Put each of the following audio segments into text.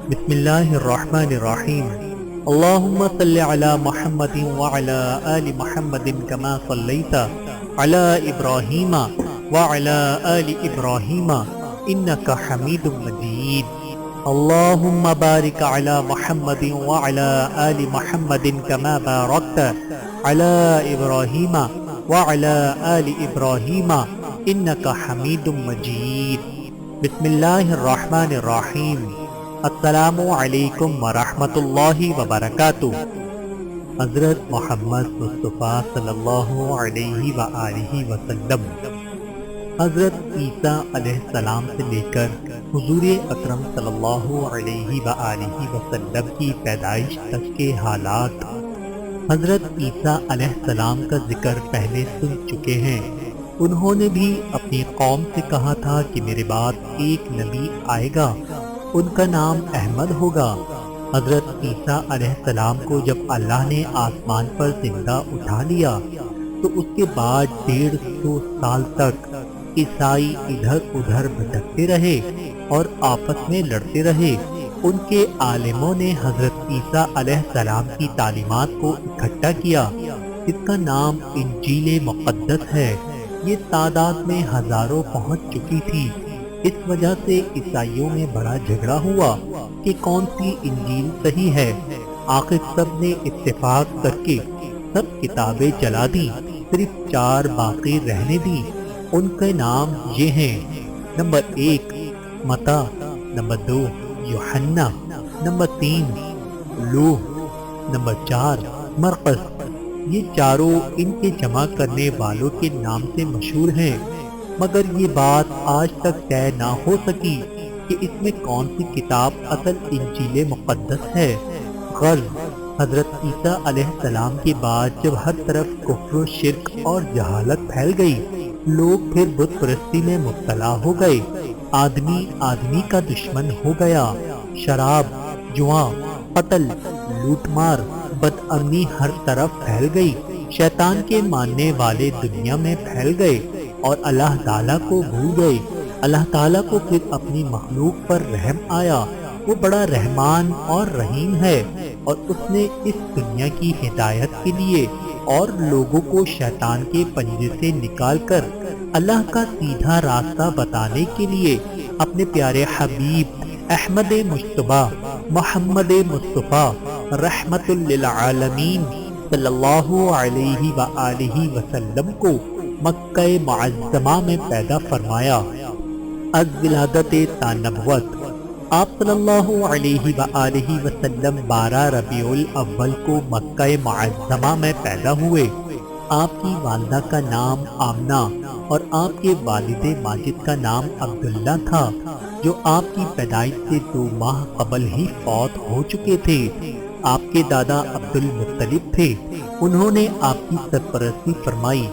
بسم اللہ الرحمن الرحیم اللہم صلی علی محمد وعلی آل محمد کما صلیت علی ابراہیم وعلی آل ابراہیم انک حمید مجید اللہم بارک علی محمد وعلی آل محمد کما بارکت علی ابراہیم وعلی آل ابراہیم انک حمید مجید بسم اللہ الرحمن الرحیم السلام علیکم ورحمۃ اللہ وبرکاتہ۔ حضرت محمد مصطفیٰ صلی اللہ علیہ وآلہ وسلم حضرت عیسیٰ علیہ السلام سے لے کر حضور اکرم صلی اللہ علیہ وآلہ وسلم کی پیدائش تک کے حالات حضرت عیسیٰ علیہ السلام کا ذکر پہلے سن چکے ہیں۔ انہوں نے بھی اپنی قوم سے کہا تھا کہ میرے بعد ایک نبی آئے گا، ان کا نام احمد ہوگا۔ حضرت عیسیٰ علیہ السلام کو جب اللہ نے آسمان پر زندہ اٹھا لیا تو اس کے بعد 150 سال تک عیسائی ادھر ادھر بھٹکتے رہے اور آپس میں لڑتے رہے۔ ان کے عالموں نے حضرت عیسیٰ علیہ السلام کی تعلیمات کو اکٹھا کیا، جس کا نام انجیل مقدس ہے۔ یہ تعداد میں ہزاروں پہنچ چکی تھی۔ اس وجہ سے عیسائیوں میں بڑا جھگڑا ہوا کہ کون سی انجیل صحیح ہے۔ آخر سب نے اتفاق کر کے سب کتابیں جلا دی، صرف 4 باقی رہنے دی۔ ان کے نام یہ ہیں: نمبر 1 متی، نمبر 2 یوحنا، نمبر 3 لوح، نمبر 4 مرقس۔ یہ چاروں ان کے جمع کرنے والوں کے نام سے مشہور ہیں، مگر یہ بات آج تک طے نہ ہو سکی کہ اس میں کون سی کتاب اصل انجیل مقدس ہے۔ غرض حضرت عیسیٰ علیہ السلام کے بعد جب ہر طرف کفر و شرک اور جہالت پھیل گئی، لوگ پھر بت پرستی میں مبتلا ہو گئے۔ آدمی آدمی کا دشمن ہو گیا۔ شراب، جوا، قتل، لوٹ مار، بد امنی ہر طرف پھیل گئی۔ شیطان کے ماننے والے دنیا میں پھیل گئے اور اللہ تعالیٰ کو بھول گئے۔ اللہ تعالیٰ کو پھر اپنی مخلوق پر رحم آیا۔ وہ بڑا رحمان اور رحیم ہے، اور اس نے اس دنیا کی ہدایت کے لیے اور لوگوں کو شیطان کے پنجے سے نکال کر اللہ کا سیدھا راستہ بتانے کے لیے اپنے پیارے حبیب احمد مجتبی محمد مصطفیٰ رحمت للعالمین صلی اللہ علیہ وآلہ وسلم کو مکہ معظمہ میں پیدا فرمایا۔ از ولادت تا نبوت آپ صلی اللہ علیہ وآلہ وسلم 12 ربیع الاول کو مکہ معظمہ میں پیدا ہوئے۔ آپ کی والدہ کا نام آمنہ اور آپ کے والد ماجد کا نام عبداللہ تھا، جو آپ کی پیدائش سے 2 ماہ قبل ہی فوت ہو چکے تھے۔ آپ کے دادا عبد المطلب تھے۔ انہوں نے آپ کی سرپرستی فرمائی۔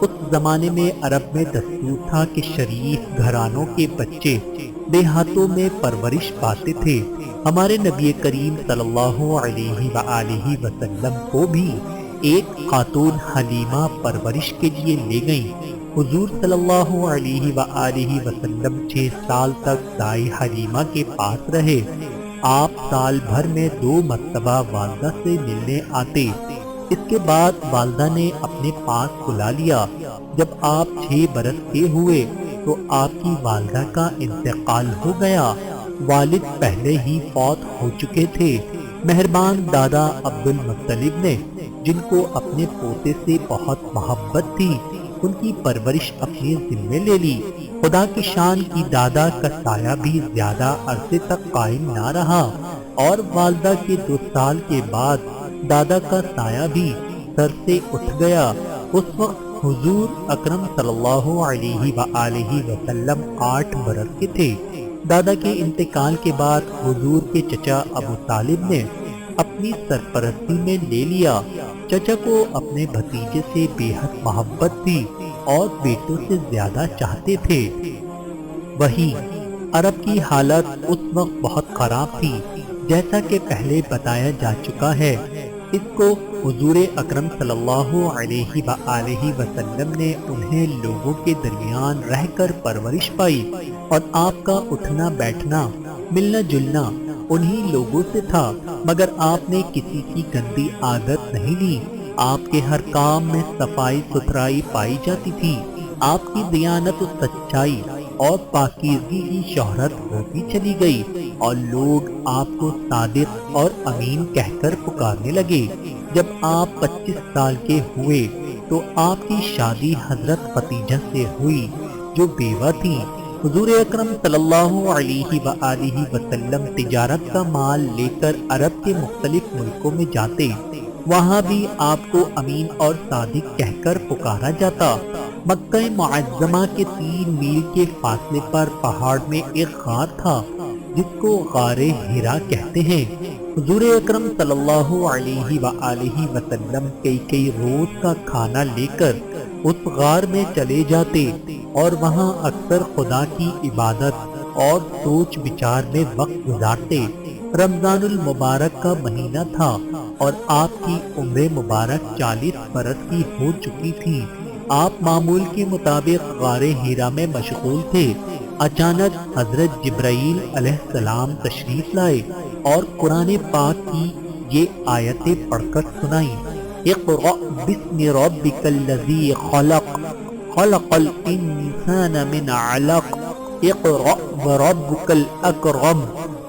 اس زمانے میں عرب میں دستور تھا کہ شریف گھرانوں کے بچے دیہاتوں میں پرورش پاتے تھے۔ ہمارے نبی کریم صلی اللہ علیہ وآلہ وسلم کو بھی ایک خاتون حلیمہ پرورش کے لیے لے گئیں۔ حضور صلی اللہ علیہ وآلہ وسلم 6 سال تک دائی حلیمہ کے پاس رہے۔ آپ سال بھر میں 2 مرتبہ والدہ سے ملنے آتے۔ اس کے بعد والدہ نے اپنے پاس بلا لیا۔ جب آپ 6 برس کے ہوئے تو آپ کی والدہ کا انتقال ہو گیا۔ والد پہلے ہی فوت ہو چکے تھے۔ مہربان دادا عبد المطلب نے، جن کو اپنے پوتے سے بہت محبت تھی، ان کی پرورش اپنے ذمے لے لی۔ خدا کی شان کی دادا کا سایہ بھی زیادہ عرصے تک قائم نہ رہا، اور والدہ کے 2 سال کے بعد دادا کا سایہ بھی سر سے اٹھ گیا۔ اس وقت حضور اکرم صلی اللہ علیہ وآلہ وسلم 8 برس کے تھے۔ دادا کے انتقال کے بعد حضور کے چچا ابو طالب نے اپنی سرپرستی میں لے لیا۔ چچا کو اپنے بھتیجے سے بے حد محبت تھی اور بیٹوں سے زیادہ چاہتے تھے۔ وہی عرب کی حالت اس وقت بہت خراب تھی، جیسا کہ پہلے بتایا جا چکا ہے۔ اس کو حضور اکرم صلی اللہ علیہ وآلہ وسلم نے انہیں لوگوں کے درمیان رہ کر پرورش پائی، اور آپ کا اٹھنا بیٹھنا، ملنا جلنا انہی لوگوں سے تھا، مگر آپ نے کسی کی گندی عادت نہیں لی۔ آپ کے ہر کام میں صفائی ستھرائی پائی جاتی تھی۔ آپ کی دیانت و سچائی اور پاکیزگی کی شہرت ہوتی چلی گئی اور لوگ آپ کو صادق اور امین کہہ کر پکارنے لگے۔ جب آپ 25 سال کے ہوئے تو آپ کی شادی حضرت خدیجہ سے ہوئی جو بیوہ تھی۔ حضور اکرم صلی اللہ علیہ وآلہ وسلم تجارت کا مال لے کر عرب کے مختلف ملکوں میں جاتے، وہاں بھی آپ کو امین اور صادق کہہ کر پکارا جاتا۔ مکہ معظمہ کے 3 میل کے فاصلے پر پہاڑ میں ایک غار تھا جس کو غار ہرا کہتے ہیں۔ حضور اکرم صلی اللہ علیہ وآلہ وسلم کئی روز کا کھانا لے کر اس غار میں چلے جاتے اور وہاں اکثر خدا کی عبادت اور سوچ بچار میں وقت گزارتے۔ رمضان المبارک کا مہینہ تھا اور آپ کی عمر مبارک 40 برس کی ہو چکی تھی۔ آپ معمول کے مطابق غار ہیرا میں مشغول تھے۔ اچانک حضرت جبرائیل علیہ السلام تشریف لائے اور قرآن پاک کی یہ آیتیں پڑھ کر سنائیں۔ اقرأ بسم ربک الذی خلق، خلق الانسان من علق، اقرأ وربک الاکرم،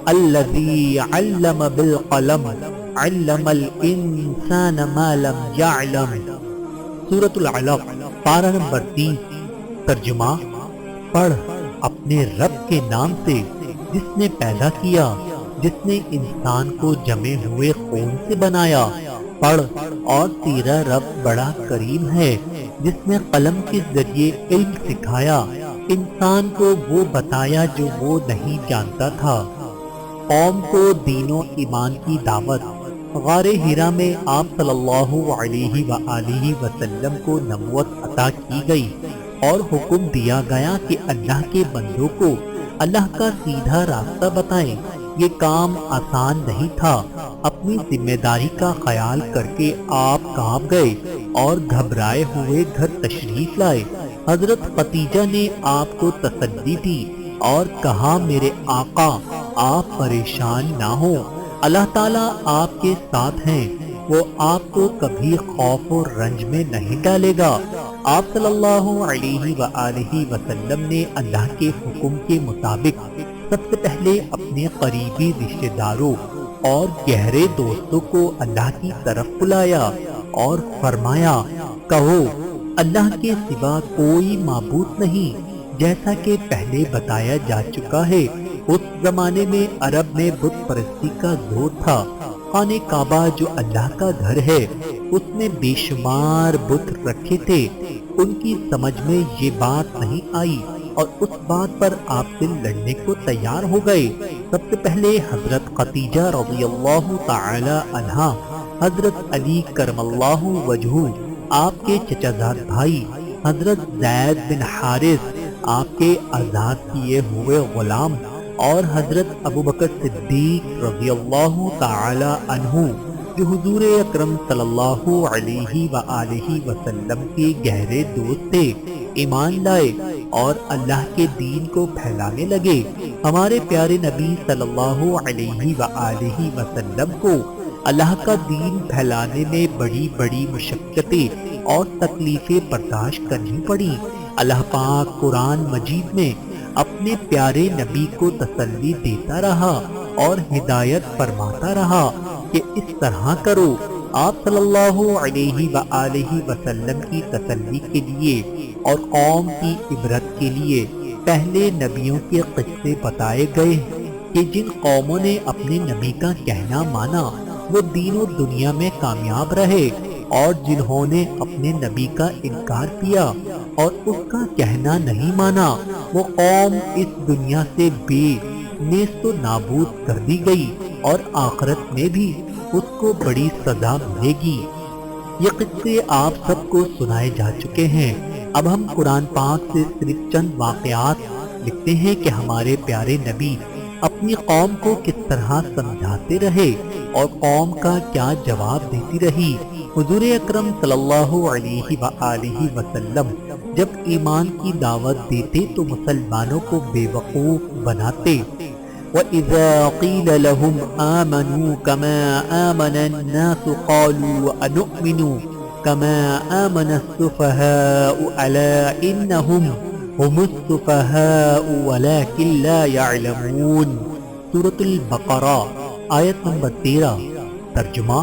الذی علم بالقلم، علم الانسان ما لم يعلم۔ سورۃ العلق، پارہ نمبر 30۔ ترجمہ: پڑھ اپنے رب کے نام سے جس نے پیدا کیا، جس نے انسان کو جمے ہوئے خون سے بنایا۔ پڑھ اور تیرا رب بڑا کریم ہے جس نے قلم کے ذریعے علم سکھایا، انسان کو وہ بتایا جو وہ نہیں جانتا تھا۔ قوم کو دین و ایمان کی دعوت۔ غار ہرا میں آپ صلی اللہ علیہ وآلہ وسلم کو نبوت عطا کی گئی اور حکم دیا گیا کہ اللہ کے بندوں کو اللہ کا سیدھا راستہ بتائیں۔ یہ کام آسان نہیں تھا۔ اپنی ذمہ داری کا خیال کر کے آپ کانپ گئے اور گھبرائے ہوئے گھر تشریف لائے۔ حضرت خدیجہ نے آپ کو تسلی دی اور کہا، میرے آقا آپ پریشان نہ ہوں، اللہ تعالیٰ آپ کے ساتھ ہیں، وہ آپ کو کبھی خوف و رنج میں نہیں ڈالے گا۔ آپ صلی اللہ علیہ وآلہ وسلم نے اللہ کے حکم کے مطابق سب سے پہلے اپنے قریبی رشتہ داروں اور گہرے دوستوں کو اللہ کی طرف بلایا اور فرمایا، کہو اللہ کے سوا کوئی معبود نہیں، جیسا کہ پہلے بتایا جا چکا ہے۔ اس زمانے میں عرب میں بت پرستی کا زور تھا۔ خانہ کعبہ جو اللہ کا گھر ہے، اس میں بے شمار بت رکھے تھے۔ ان کی سمجھ میں یہ بات نہیں آئی اور اس بات پر آپ سے لڑنے کو تیار ہو گئے۔ سب سے پہلے حضرت خدیجہ رضی اللہ تعالی عنہا، حضرت علی کرم اللہ وجہہ، آپ کے چچا زاد بھائی حضرت زید بن حارث، آپ کے آزاد کیے ہوئے غلام، اور حضرت ابوبکر صدیق رضی اللہ تعالی عنہ جو حضور اکرم صلی اللہ علیہ وآلہ وسلم کے گہرے دوست تھے، ایمان لائے اور اللہ کے دین کو پھیلانے لگے۔ ہمارے پیارے نبی صلی اللہ علیہ وآلہ وسلم کو اللہ کا دین پھیلانے میں بڑی بڑی مشقتیں اور تکلیفیں برداشت کرنی پڑی۔ اللہ پاک قرآن مجید میں اپنے پیارے نبی کو تسلی دیتا رہا اور ہدایت فرماتا رہا کہ اس طرح کرو۔ آپ صلی اللہ علیہ وآلہ وسلم کی تسلی کے لیے اور قوم کی عبرت کے لیے پہلے نبیوں کے قصے بتائے گئے کہ جن قوموں نے اپنے نبی کا کہنا مانا وہ دین و دنیا میں کامیاب رہے، اور جنہوں نے اپنے نبی کا انکار کیا اور اس کا کہنا نہیں مانا وہ قوم اس دنیا سے بے نیست و نابود کر دی گئی اور آخرت میں بھی اس کو بڑی سزا ملے گی۔ یہ قصے آپ سب کو سنائے جا چکے ہیں۔ اب ہم قرآن پاک سے صرف چند واقعات لکھتے ہیں کہ ہمارے پیارے نبی اپنی قوم کو کس طرح سمجھاتے رہے اور قوم کا کیا جواب دیتی رہی۔ حضور اکرم صلی اللہ علیہ وآلہ وسلم جب ایمان کی دعوت دیتے تو مسلمانوں کو بے وقوف بناتے، وَإِذَا قِيلَ لَهُمْ آمَنُوا كَمَا آمَنَ النَّاسُ قَالُوا أَنُؤْمِنُ كَمَا آمَنَ السُّفَهَاءُ أَلَا إِنَّهُمْ هُمُ السُّفَهَاءُ وَلَكِنْ لَا يَعْلَمُونَ۔ سورۃ البقرہ آیت نمبر 13۔ ترجمہ: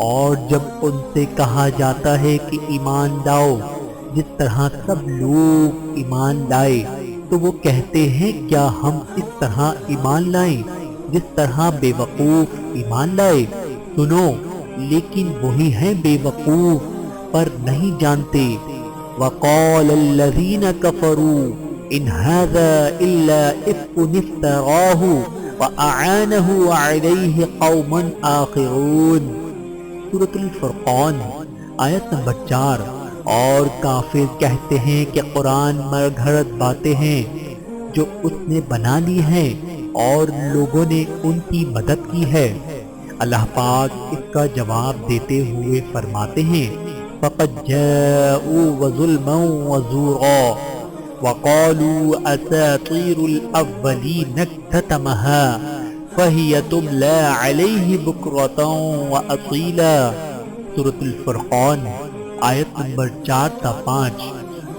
اور جب ان سے کہا جاتا ہے کہ ایمان لاؤ جس طرح سب لوگ ایمان لائے، تو وہ کہتے ہیں کیا ہم اس طرح ایمان لائیں جس طرح بے وقوف ایمان لائے؟ سنو، لیکن وہی ہیں بے وقوف پر نہیں جانتے۔ وَقَالَ الَّذِينَ كَفَرُوا إِنْ هَذَا إِلَّا إِفْكٌ افْتَرَاهُ وَأَعَانَهُ عَلَيْهِ قَوْمٌ آخَرُونَ۔ سورۃ الفرقان آیت نمبر 4۔ اور کافر کہتے ہیں کہ قرآن مرگھڑت باتیں ہیں جو اس نے بنا لی ہیں اور لوگوں نے ان کی مدد کی ہے۔ اللہ پاک اس کا جواب دیتے ہوئے فرماتے ہیں فَقَدْ جَاءُوا وَظُلْمًا وَزُورًا وَقَالُوا أَسَاطِيرُ الْأَوَّلِينَ اكْتَتَمَهَا فَهِيَ تُمْلَى عَلَيْهِ بُكْرَةً وَأَصِيلًا۔ سورۃ الفرقان آیت نمبر 4 تا 5۔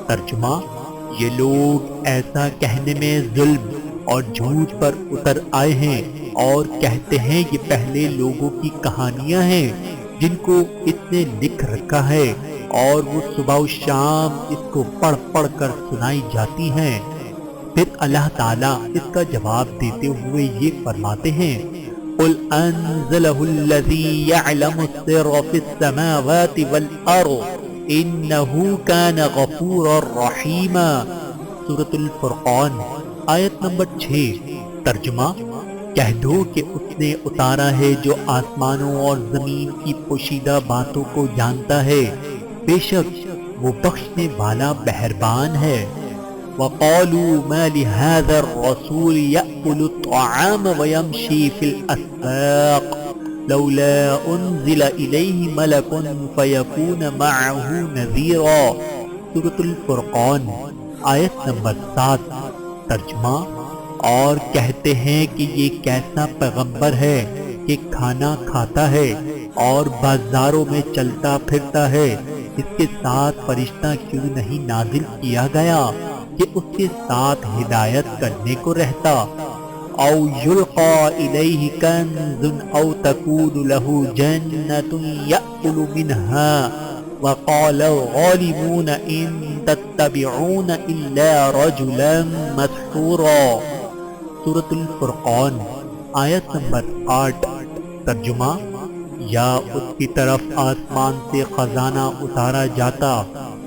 ترجمہ: یہ لوگ ایسا کہنے میں ظلم اور جھوٹ پر اتر آئے ہیں اور کہتے ہیں یہ پہلے لوگوں کی کہانیاں ہیں جن کو اس نے لکھ رکھا ہے اور وہ صبح و شام اس کو پڑھ پڑھ کر سنائی جاتی ہیں۔ پھر اللہ تعالیٰ اس کا جواب دیتے ہوئے یہ فرماتے ہیں قُلْ أَنزَلَهُ الَّذِي يَعْلَمُ السِّرَّ فِي السَّمَاوَاتِ وَالْأَرْضِ إِنَّهُ كَانَ غَفُورًا رَحِيمًا۔ سورۃ الفرقان آیت نمبر 6۔ ترجمہ: کہہ دو کہ اس نے اتارا ہے جو آسمانوں اور زمین کی پوشیدہ باتوں کو جانتا ہے، بے شک وہ بخشنے والا مہربان ہے۔ وَقَالُوا مَا لِهَذَا الرَّسُولِ يَأْكُلُ الطَّعَامَ وَيَمْشِي فِي الْأَسْوَاقِ لَوْلَا أُنزِلَ إِلَيْهِ مَلَكٌ فَيَكُونَ مَعَهُ نَذِيرًا۔ سورۃ الفرقان آیت نمبر 7۔ ترجمہ: اور کہتے ہیں کہ یہ کیسا پیغمبر ہے کہ کھانا کھاتا ہے اور بازاروں میں چلتا پھرتا ہے، اس کے ساتھ فرشتہ کیوں نہیں نازل کیا گیا کہ اس کے ساتھ ہدایت کرنے کو رہتا؟ او یلقى الیہ کنز او تکون لہ جنۃ یأکل منها وقال الظالمون ان تتبعون الا رجلا مسحورا۔ سورۃ الفرقان آیت نمبر 8۔ ترجمہ: یا اس کی طرف آسمان سے خزانہ اتارا جاتا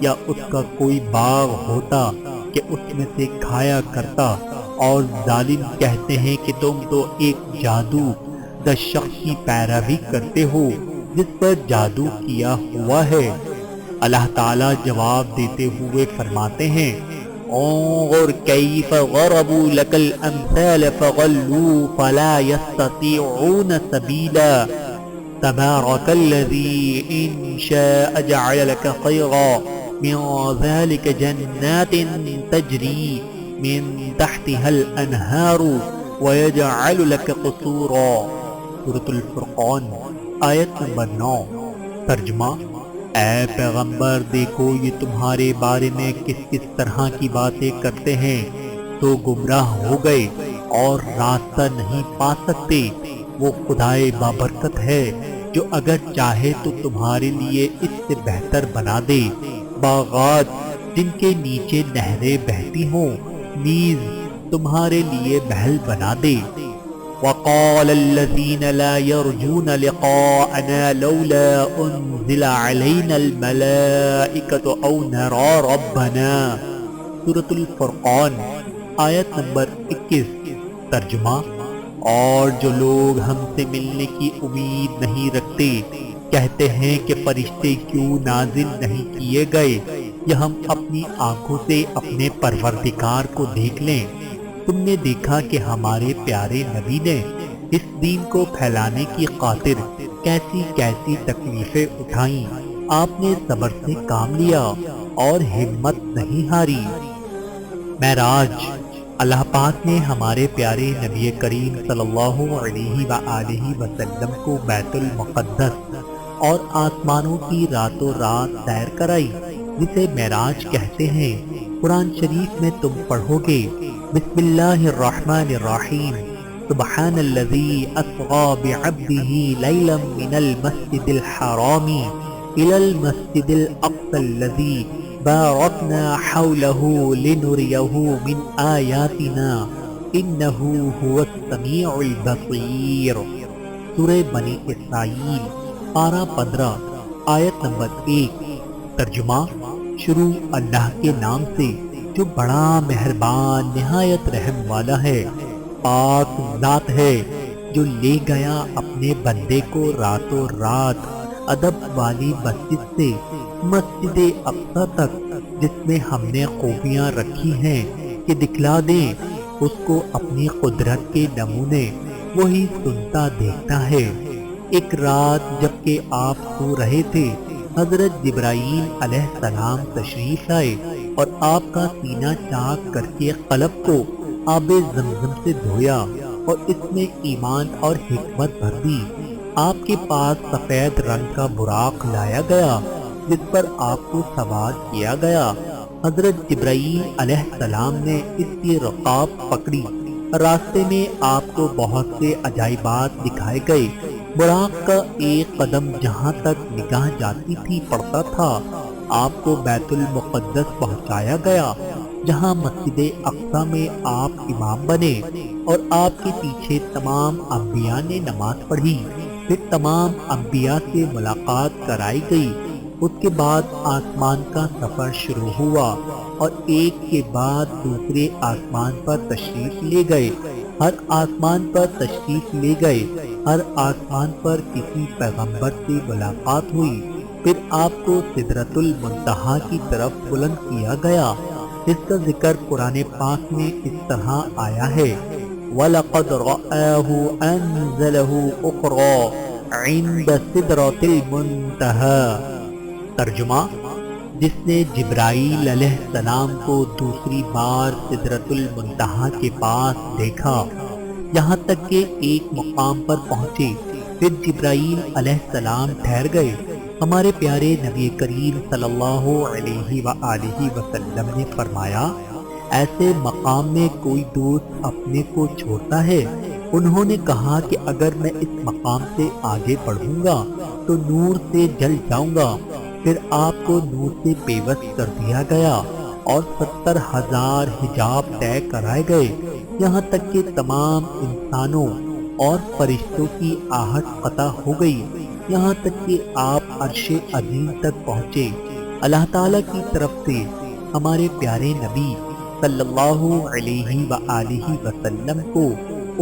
یا اس کا کوئی باغ ہوتا کہ اس میں سے کھایا کرتا، اور ظالم کہتے ہیں کہ تم تو ایک جادو دا شخص کی پیروی کرتے ہو جس پر جادو کیا ہوا ہے۔ اللہ تعالیٰ جواب دیتے ہوئے فرماتے ہیں انظر کیف ضربوا لك الامثال فضلوا فلا يستطيعون سبیلا تبارک الذی ان شاء جعل لك خیرا من ذلك جنات تجری من تحتها الانہار ويجعل لك قصورا۔ سورۃ الفرقان آیت نمبر 9۔ ترجمہ: اے پیغمبر دیکھو یہ تمہارے بارے میں کس کس طرح کی باتیں کرتے ہیں، تو گمراہ ہو گئے اور راستہ نہیں پا سکتے۔ وہ خدائے بابرکت ہے جو اگر چاہے تو تمہارے لیے اس سے بہتر بنا دے، باغات جن کے نیچے نہریں بہتی ہوں، نیز تمہارے لیے محل بنا دے۔ وقال الذين لا يرجون لقاءنا لولا أنزل علينا الملائكة أو نرى ربنا۔ سورۃ الفرقان آیت نمبر 21۔ ترجمہ: اور جو لوگ ہم سے ملنے کی امید نہیں رکھتے کہتے ہیں کہ فرشتے کیوں نازل نہیں کیے گئے یا ہم اپنی آنکھوں سے اپنے پروردگار کو دیکھ لیں۔ تم نے دیکھا کہ ہمارے پیارے نبی نے اس دین کو پھیلانے کی خاطر کیسی کیسی تکلیفیں اٹھائیں، آپ نے صبر سے کام لیا اور ہمت نہیں ہاری۔ معراج اللہ پاک نے ہمارے پیارے نبی کریم صلی اللہ علیہ وآلہ وسلم کو بیت المقدس اور آسمانوں کی راتوں رات سیر کرائی، جسے معراج کہتے ہیں۔ قرآن شریف میں تم پڑھو گے بسم اللہ الرحمن الرحیم، سبحان الذی اسری بعبدہ لیلا من المسجد الحرام الى المسجد الاقصى الذی بارکنا حولہ لنریہ من آیاتنا انہ هو السمیع البصیر۔ سورہ بنی اسرائیل پارہ 15 آیت نمبر 1۔ ترجمہ: شروع اللہ کے نام سے جو بڑا مہربان نہایت رحم والا ہے۔ پاک ذات ہے جو لے گیا اپنے بندے کو راتوں رات ادب والی مسجد سے مسجد اقصی تک، جس میں ہم نے خوبیاں رکھی ہیں کہ دکھلا دیں اس کو اپنی قدرت کے نمونے، وہی سنتا دیکھتا ہے۔ ایک رات جب کہ آپ سو رہے تھے، حضرت جبرائیل علیہ السلام تشریف لائے اور آپ کا سینہ چاک کر کے قلب کو آب زمزم سے دھویا اور اس میں ایمان اور حکمت بھر دی۔ آپ کے پاس سفید رنگ کا براق لایا گیا جس پر آپ کو سوار کیا گیا۔ حضرت جبرائیل علیہ السلام نے اس کی رکاب پکڑی۔ راستے میں آپ کو بہت سے عجائبات دکھائے گئے۔ براق کا ایک قدم جہاں تک نگاہ جاتی تھی پڑتا تھا۔ آپ کو بیت المقدس پہنچایا گیا، جہاں مسجد اقصی میں آپ امام بنے اور آپ کے پیچھے تمام انبیاء نے نماز پڑھی۔ پھر تمام انبیاء سے ملاقات کرائی گئی۔ اس کے بعد آسمان کا سفر شروع ہوا اور ایک کے بعد دوسرے آسمان پر تشریف لے گئے۔ ہر آسمان پر تشریف لے گئے، ہر آسمان پر کسی پیغمبر سے ملاقات ہوئی۔ پھر آپ کو سدرۃ المنتہا کی طرف بلند کیا گیا، جس کا ذکر قرآن پاک میں اس طرح آیا ہے: وَلَقَدْ رَآهُ أَنزَلَهُ أُخْرَى عِندَ سِدْرَةِ الْمُنتَهَى۔ ترجمہ: جس نے جبرائیل علیہ السلام کو دوسری بار سدرۃ المنتہا کے پاس دیکھا، یہاں تک کہ ایک مقام پر پہنچے۔ پھر جبرائیل علیہ السلام ٹھہر گئے۔ ہمارے پیارے نبی کریم صلی اللہ علیہ وآلہ وسلم نے فرمایا: ایسے مقام میں کوئی دوست اپنے کو چھوڑتا ہے؟ انہوں نے کہا کہ اگر میں اس مقام سے آگے بڑھوں گا تو نور سے جل جاؤں گا۔ پھر آپ کو نور سے پیوست کر دیا گیا اور 70,000 حجاب طے کرائے گئے، یہاں تک کہ تمام انسانوں اور فرشتوں کی آہٹ قطع ہو گئی، یہاں تک کہ آپ عرش عظیم تک پہنچے۔ اللہ تعالیٰ کی طرف سے ہمارے پیارے نبی صلی اللہ علیہ وآلہ وسلم کو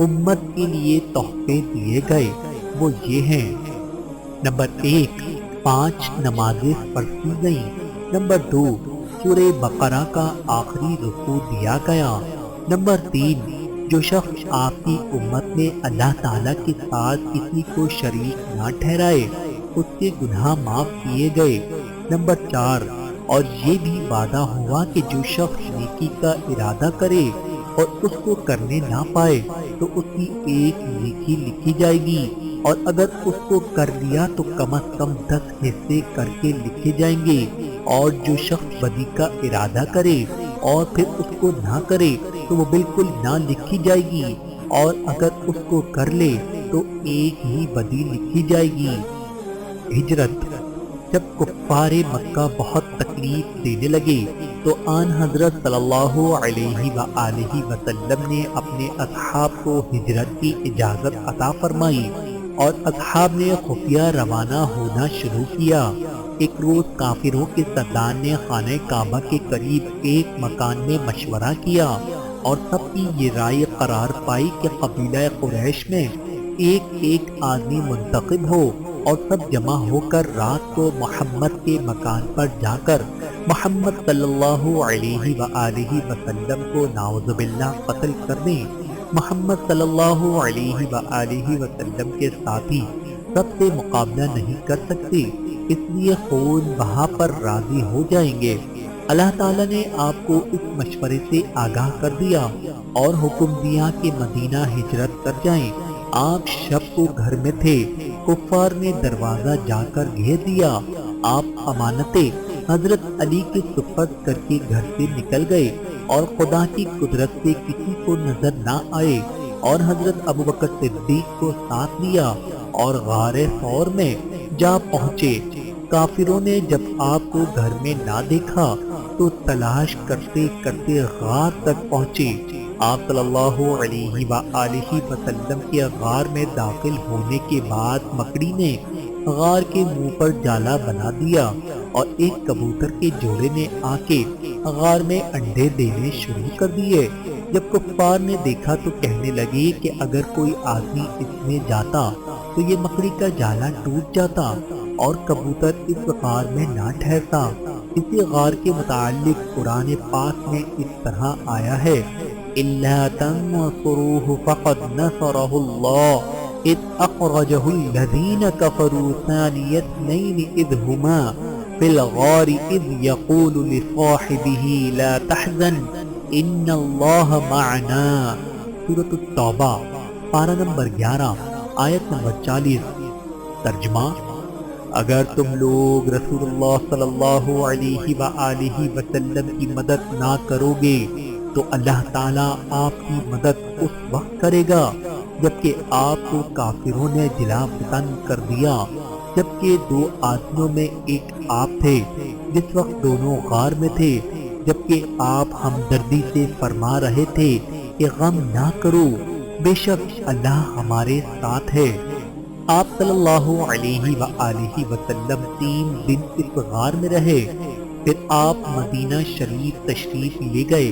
امت کے لیے تحفے دیے گئے، وہ یہ ہیں: نمبر 1، 5 نمازیں فرض کی گئیں۔ نمبر 2، سورہ بقرہ کا آخری رکوع دیا گیا۔ نمبر 3، جو شخص آپ کی امت میں اللہ تعالیٰ کے ساتھ کسی کو شریک نہ ٹھہرائے، اس کے گناہ معاف کیے گئے۔ نمبر 4، اور یہ بھی وعدہ ہوا کہ جو شخص نیکی کا ارادہ کرے اور اس کو کرنے نہ پائے تو اس کی ایک نیکی لکھی جائے گی، اور اگر اس کو کر لیا تو کم از کم 10 حصے کر کے لکھے جائیں گے۔ اور جو شخص بدی کا ارادہ کرے اور پھر اس کو نہ کرے تو وہ بالکل نہ لکھی جائے گی، اور اگر اس کو کر لے تو ایک ہی بدی لکھی جائے گی۔ ہجرت: جب کفار مکہ بہت تکلیف دینے لگے تو آن حضرت صلی اللہ علیہ وآلہ وسلم نے اپنے اصحاب کو ہجرت کی اجازت عطا فرمائی اور اصحاب نے خفیہ روانہ ہونا شروع کیا۔ ایک روز کافروں کے سردار نے خانہ کعبہ کے قریب ایک مکان میں مشورہ کیا اور سب کی یہ رائے قرار پائی کہ قبیلہ قریش میں ایک آدمی منتخب ہو اور سب جمع ہو کر رات کو محمد کے مکان پر جا کر محمد صلی اللہ علیہ وآلہ وسلم کو نعوذ باللہ قتل کر دیں۔ محمد صلی اللہ علیہ وآلہ وسلم کے ساتھی سب سے مقابلہ نہیں کر سکتے، اس لیے خون بہا پر راضی ہو جائیں گے۔ اللہ تعالیٰ نے آپ کو اس مشورے سے آگاہ کر دیا اور حکم دیا کہ مدینہ ہجرت کر جائیں۔ آپ شب کو گھر میں تھے، کفار نے دروازہ جا کر گھیر دیا۔ آپ امانتیں حضرت علی کے سپرد کر کے گھر سے نکل گئے اور خدا کی قدرت سے کسی کو نظر نہ آئے، اور حضرت ابوبکر صدیق کو ساتھ لیا اور غار ثور میں جا پہنچے۔ کافروں نے جب آپ کو گھر میں نہ دیکھا تو تلاش کرتے کرتے غار تک پہنچے۔ آپ صلی اللہ علیہ وآلہ وسلم کے غار میں داخل ہونے کے بعد مکڑی نے غار کے منہ پر جالا بنا دیا اور ایک کبوتر کے جوڑے نے آ کے غار میں انڈے دینے شروع کر دیے۔ جب کفار نے دیکھا تو کہنے لگے کہ اگر کوئی آدمی اس میں جاتا تو یہ مکڑی کا جالا ٹوٹ جاتا اور کبوتر اس غار میں نہ ٹھہرتا۔ اسی غار کے متعلق قرآن پاک میں اس طرح آیا ہے إِلَّا تَنْصُرُوهُ فَقَدْ نَصَرَهُ اللَّهُ إِذْ أَخْرَجَهُ الَّذِينَ كَفَرُوا ثَانِيَ اثْنَيْنِ إِذْ هُمَا فِي الْغَارِ إِذْ يَقُولُ لِصَاحِبِهِ لَا تَحْزَنْ إِنَّ اللَّهَ مَعَنَا۔ سورۃ التوبہ پارہ نمبر 11 آیت نمبر 40۔ ترجمہ: اگر تم لوگ رسول اللہ صلی اللہ علیہ وآلہ وسلم کی مدد نہ کرو گے تو اللہ تعالیٰ آپ کی مدد اس وقت کرے گا جبکہ آپ کو کافروں نے جلا وطن کر دیا۔ جبکہ دو آدمیوں میں ایک آپ تھے جس وقت دونوں غار میں تھے، جبکہ آپ ہمدردی سے فرما رہے تھے کہ غم نہ کرو، بے شک اللہ ہمارے ساتھ ہے۔ آپ صلی اللہ علیہ وآلہ وسلم 3 دن اس غار میں رہے، پھر آپ مدینہ شریف تشریف لے گئے۔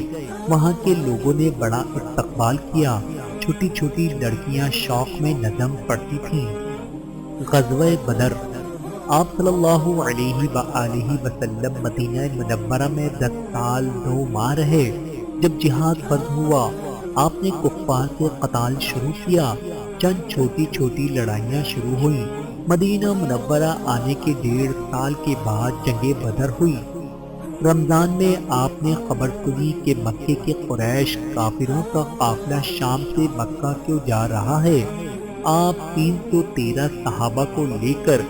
وہاں کے لوگوں نے بڑا استقبال کیا۔ چھوٹی چھوٹی لڑکیاں شوق میں نظم پڑھتی تھیں۔ غزوہ بدر۔ آپ صلی اللہ علیہ وآلہ وسلم مدینہ منورہ میں 10 سال 9 ماہ رہے۔ جب جہاد فرض ہوا، آپ نے کفار سے قتال شروع کیا۔ چند چھوٹی چھوٹی لڑائیاں شروع ہوئیں۔ مدینہ منورہ آنے کے 1.5 سال کے بعد جنگ بدر ہوئی۔ رمضان میں آپ نے خبر سنی کہ مکے کے قریش کافروں کا قافلہ شام سے مکہ کیوں جا رہا ہے۔ آپ 313 صحابہ کو لے کر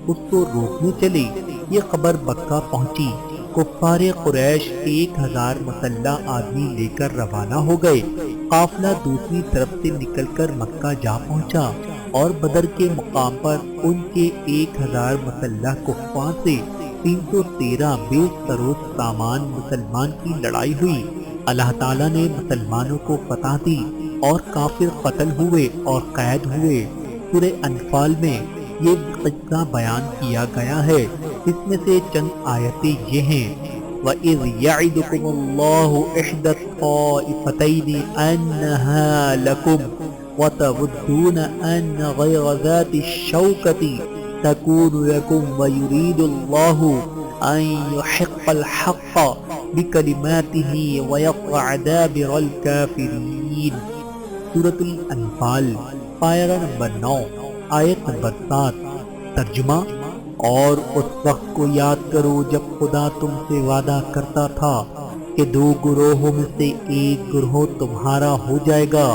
اس کو روکنے چلے۔ یہ خبر مکہ پہنچی۔ کفار قریش 1000 مسلح آدمی لے کر روانہ ہو گئے۔ قافلہ دوسری طرف سے نکل کر مکہ جا پہنچا اور بدر کے مقام پر ان کے 1000 مسلح کفار سے 313 بے سرو سامان مسلمان کی لڑائی ہوئی۔ اللہ تعالیٰ نے مسلمانوں کو فتح دی اور کافر قتل ہوئے اور قید ہوئے۔ سورہ انفال میں یہ قصہ بیان کیا گیا ہے۔ اس میں سے چند آیتیں یہ ہیں: وَإِذْ يَعِدُكُمُ اللَّهُ إِحْدَى الطَّائِفَتَيْنِ أَنَّهَا لَكُمْ وَتَوَدُّونَ أَنَّ غَيْرَ ذَاتِ الشَّوْكَةِ تَكُونُ لَكُمْ وَيُرِيدُ اللَّهُ أَن يُحِقَّ الْحَقَّ بِكَلِمَاتِهِ وَيَقْطَعَ دَابِرَ الْكَافِرِينَ۔ سورۃ الانفال پارہ نمبر 9 آیت نمبر 7۔ ترجمہ: اور اس وقت کو یاد کرو جب خدا تم سے وعدہ کرتا تھا کہ 2 گروہوں میں سے ایک گروہ تمہارا ہو جائے گا،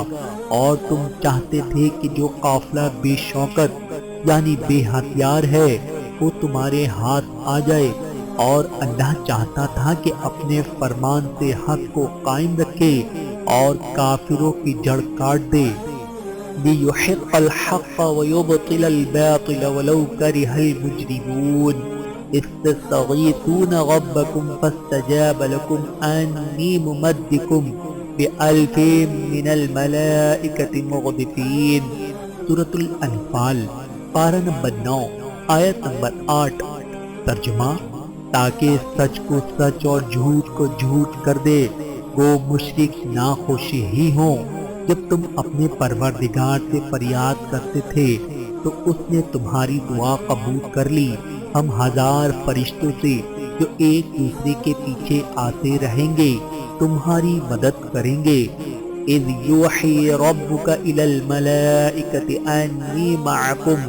اور تم چاہتے تھے کہ جو قافلہ بے شوکت یعنی بے ہتھیار ہے وہ تمہارے ہاتھ آ جائے، اور اللہ چاہتا تھا کہ اپنے فرمان سے حق کو قائم رکھے اور کافروں کی جڑ کاٹ دے۔ لِيُحِقَّ الْحَقَّ وَيُبْطِلَ الْبَاطِلَ وَلَوْ كَرِهَ الْمُجْرِمُونَ إِذْ تَسْتَغِيثُونَ رَبَّكُمْ فَاسْتَجَابَ لَكُمْ أَنِّي مُمَدِّكُمْ بِأَلْفٍ مِّنَ الْمَلَائِكَةِ مُرْدِفِينَ۔ سورۃ الانفال پارہ نمبر 9 آیت نمبر 8۔ ترجمہ: تاکہ سچ کو سچ اور جھوٹ کو جھوٹ کر دے، وہ مشرک ناخوش ہی ہوں۔ جب تم اپنے پروردگار سے فریاد کرتے تھے تو اس نے تمہاری دعا قبول کر لی۔ ہم 1000 فرشتوں سے جو ایک دوسرے کے پیچھے آتے رہیں گے تمہاری مدد کریں گے۔ اذ یوحی ربک الی الملائکۃ انی معکم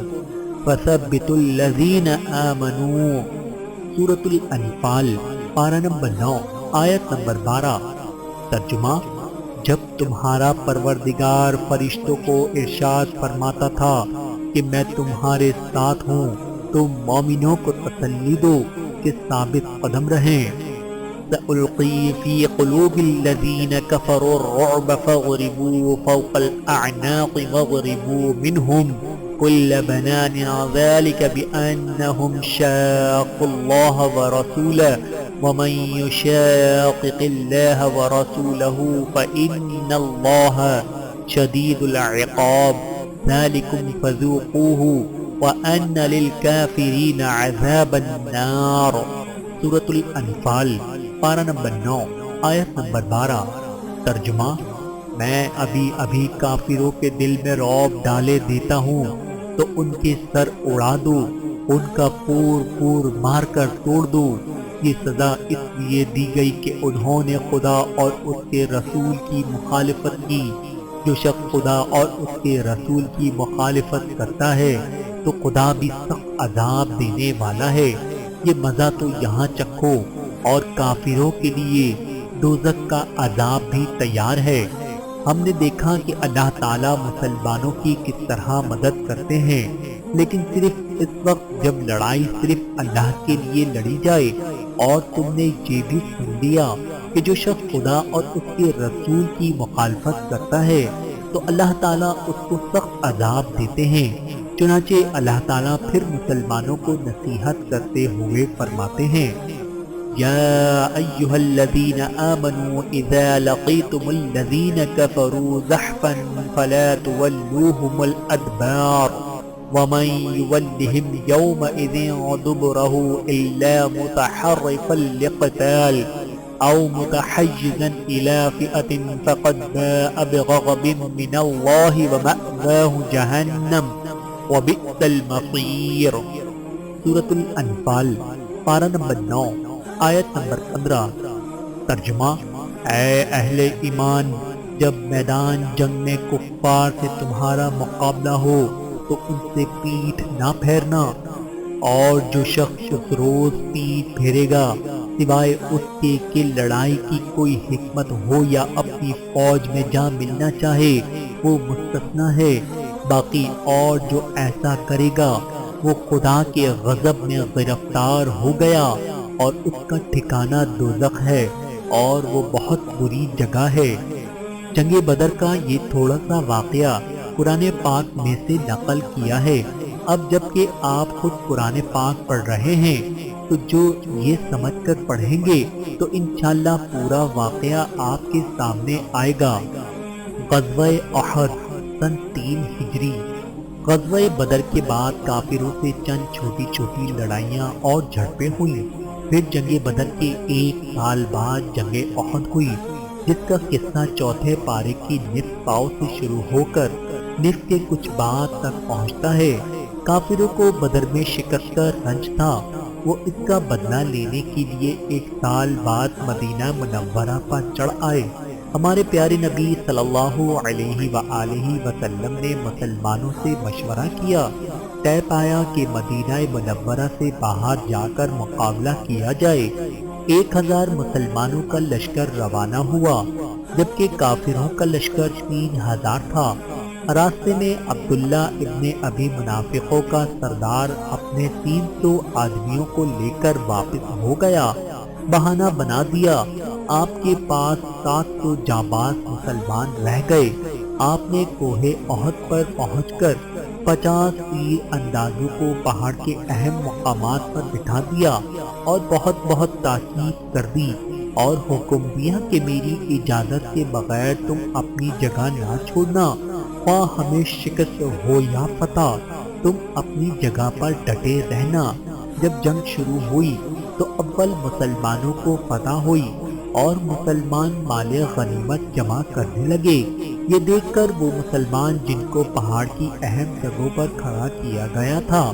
فثبتوا الذین آمنوا۔ سورۃ الانفال پارہ نمبر 9 آیت نمبر 12۔ ترجمہ: جب تمہارا پروردگار فرشتوں کو ارشاد فرماتا تھا کہ میں تمہارے ساتھ ہوں، تو مومنوں کو تسلی دو کہ ثابت قدم رہیں۔ سألقی فی قلوب الذین کفروا الرعب فاضربوا فوق الأعناق واضربوا منهم كل بنان ذلك بأنهم شاقوا الله ورسوله ومن يشاقق الله ورسوله فإن الله شديد العقاب ذلكم فذوقوه وأن للكافرين عذاب النار۔ سورة الانفال پارہ نمبر 9 آیت نمبر 12۔ ترجمہ: میں ابھی ابھی کافروں کے دل میں رعب ڈالے دیتا ہوں تو ان کے سر اڑا دو، ان کا پور مار کر توڑ دو۔ یہ سزا اس لیے دی گئی کہ انہوں نے خدا اور اس کے رسول کی مخالفت کی۔ جو شخص خدا اور اس کے رسول کی مخالفت کرتا ہے تو خدا بھی سخت عذاب دینے والا ہے۔ یہ مزہ تو یہاں چکھو، اور کافروں کے لیے دوزخ کا عذاب بھی تیار ہے۔ ہم نے دیکھا کہ اللہ تعالیٰ مسلمانوں کی کس طرح مدد کرتے ہیں، لیکن صرف اس وقت جب لڑائی صرف اللہ کے لیے لڑی جائے۔ اور تم نے یہ بھی سن لیا کہ جو شخص خدا اور اس کے رسول کی مخالفت کرتا ہے تو اللہ تعالیٰ اس کو سخت عذاب دیتے ہیں۔ چنانچہ اللہ تعالیٰ پھر مسلمانوں کو نصیحت کرتے ہوئے فرماتے ہیں: یا ایھا الذین آمنوا اذا لقیتم الذین کفروا زحفا فلا تولوہم الادبار ومن يولهم يومئذ دبره إلا متحرفا لقتال أو متحيزا إلى فئة فقد باء بغضب من الله ومأواه جهنم وبئس المصير۔ سورة الانفال پارہ نمبر 9 آیت نمبر 15۔ ترجمہ: اے اہل ایمان، جب میدان جنگ میں کفار سے تمہارا مقابلہ ہو تو ان سے پیٹھ نہ پھیرنا، اور جو شخص اس روز پیٹھ پھیرے گا سوائے اس کے کہ لڑائی کی کوئی حکمت ہو یا اپنی فوج میں جا ملنا چاہے، وہ مستثنی ہے۔ باقی اور جو ایسا کرے گا وہ خدا کے غضب میں گرفتار ہو گیا، اور اس کا ٹھکانہ دوزخ ہے، اور وہ بہت بری جگہ ہے۔ جنگ بدر کا یہ تھوڑا سا واقعہ قرآن پاک میں سے نقل کیا ہے۔ اب جب کہ آپ خود قرآن پاک پڑھ رہے ہیں تو جو یہ سمجھ کر پڑھیں گے تو انشاءاللہ پورا واقعہ آپ کے سامنے آئے گا۔ غزوہ احد سن 3 ہجری۔ غزوہ بدر کے بعد کافروں سے چند چھوٹی چھوٹی لڑائیاں اور جھڑپیں ہوئیں۔ پھر جنگ بدر کے 1 سال بعد جنگ احد ہوئی، جس کا قصہ چوتھے پارے کی نصف پاؤ سے شروع ہو کر نصف کے کچھ بعد تک پہنچتا ہے۔ کافروں کو بدر میں شکست کا رنج تھا، وہ اس کا بدلہ لینے کے لیے 1 سال بعد مدینہ منورہ پر چڑھ آئے۔ ہمارے پیارے نبی صلی اللہ علیہ وآلہ وسلم نے مسلمانوں سے مشورہ کیا، طے پایا کہ مدینہ منورہ سے باہر جا کر مقابلہ کیا جائے۔ 1000 مسلمانوں کا لشکر روانہ ہوا، جبکہ کافروں کا لشکر 3000 تھا۔ راستے میں عبداللہ ابن ابی منافقوں کا سردار اپنے 300 آدمیوں کو لے کر واپس ہو گیا۔ بہانہ بنا دیا، آپ کے پاس 700 جانباز مسلمان رہ گئے۔ آپ نے کوہ احد پر پہنچ کر 50 تیر اندازوں کو پہاڑ کے اہم مقامات پر بٹھا دیا اور بہت تاکید کر دی اور حکم دیا کہ میری اجازت کے بغیر تم اپنی جگہ نہ چھوڑنا، خواہ ہمیں شکست ہو یا فتح، تم اپنی جگہ پر ڈٹے رہنا۔ جب جنگ شروع ہوئی تو اول مسلمانوں کو فتح ہوئی اور مسلمان مال غنیمت جمع کرنے لگے۔ یہ دیکھ کر وہ مسلمان جن کو پہاڑ کی اہم جگہوں پر کھڑا کیا گیا تھا،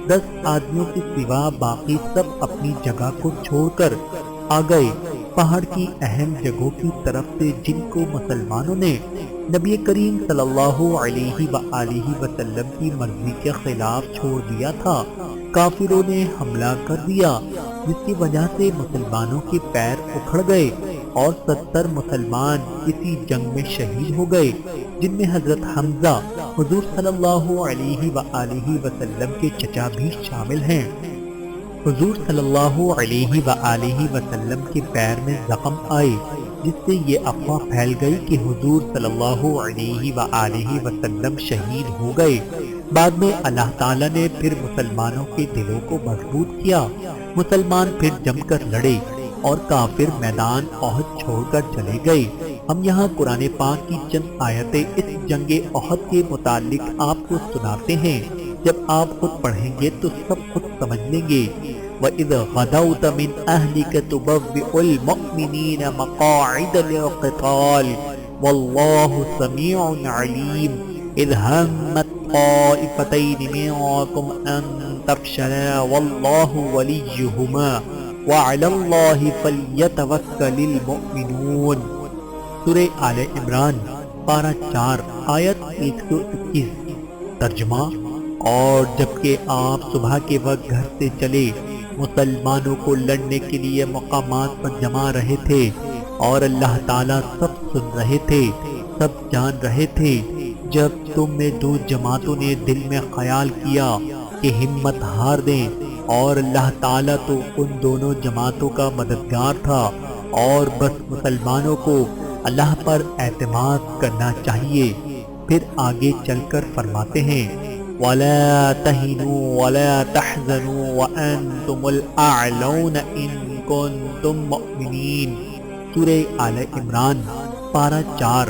10 آدمیوں کے سوا باقی سب اپنی جگہ کو چھوڑ کر آ گئے پہاڑ کی اہم جگہوں کی طرف سے، جن کو مسلمانوں نے نبی کریم صلی اللہ علیہ وآلہ وسلم کی مرضی کے خلاف چھوڑ دیا تھا۔ کافروں نے حملہ کر دیا جس کی وجہ سے مسلمانوں کے پیر اکھڑ گئے اور 70 مسلمان اسی جنگ میں شہید ہو گئے، جن میں حضرت حمزہ حضور صلی اللہ علیہ وآلہ وسلم کے چچا بھی شامل ہیں۔ حضور صلی اللہ علیہ وآلہ وسلم کے پیر میں زخم آئے، جس سے یہ افواہ پھیل گئی کہ حضور صلی اللہ علیہ وآلہ وسلم شہید ہو گئے۔ بعد میں اللہ تعالیٰ نے پھر مسلمانوں کے دلوں کو مضبوط کیا، مسلمان پھر جم کر لڑے اور کافر میدان احد چھوڑ کر چلے گئے۔ ہم یہاں قرآن پاک کی چند آیتیں اس جنگ احد کے متعلق آپ کو سناتے ہیں، جب آپ خود پڑھیں گے تو سب خود سمجھ لیں گے۔ وَإِذْ غَدَوْتَ مِنْ أَهْلِكَ تُبَوِّئُ الْمُؤْمِنِينَ مَقَاعِدَ لِلْقِتَالِ وَاللَّهُ سَمِيعٌ عَلِيمٌ إِذْ هَمَّتْ طَائِفَتَيْنِ مِنْكُمْ أَنْ تَفْشَلَا وَاللَّهُ وَلِيُّهُمَا وَعَلَى اللَّهِ فَلْيَتَوَكَّلِ الْمُؤْمِنُونَ۔ سورہ آل عمران پارہ 4 آیت 121۔ ترجمہ: اور جبکہ آپ صبح کے وقت گھر سے چلے، مسلمانوں کو لڑنے کے لیے مقامات پر جما رہے تھے، اور اللہ تعالیٰ سب سن رہے تھے، سب جان رہے تھے، جب تم میں دو جماعتوں نے دل میں خیال کیا کہ ہمت ہار دیں، اور اللہ تعالیٰ تو ان دونوں جماعتوں کا مددگار تھا، اور بس مسلمانوں کو اللہ پر اعتماد کرنا چاہیے۔ پھر آگے چل کر فرماتے ہیں وَلَا تَهِنُوا وَلَا تَحْزَنُوا وَأَنْتُمُ الْأَعْلَوْنَ إِن كُنتُم مُّؤْمِنِينَ۔ سورہ آل عمران پارہ 4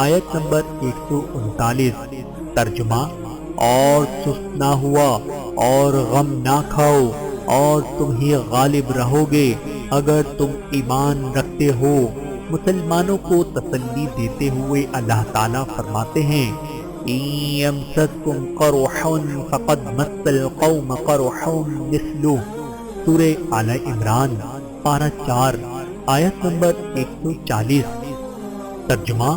آیت نمبر 139۔ ترجمہ: اور سست نہ ہوا اور غم نہ کھاؤ، اور تم ہی غالب رہو گے اگر تم ایمان رکھتے ہو۔ مسلمانوں کو تسلی دیتے ہوئے اللہ تعالیٰ فرماتے ہیں إِن يَمْسَسْكُمْ قَرْحٌ فَقَدْ مَسَّ الْقَوْمَ قَرْحٌ مِثْلُهُ۔ سورہ آل عمران پارہ 4 آیت نمبر 140۔ ترجمہ: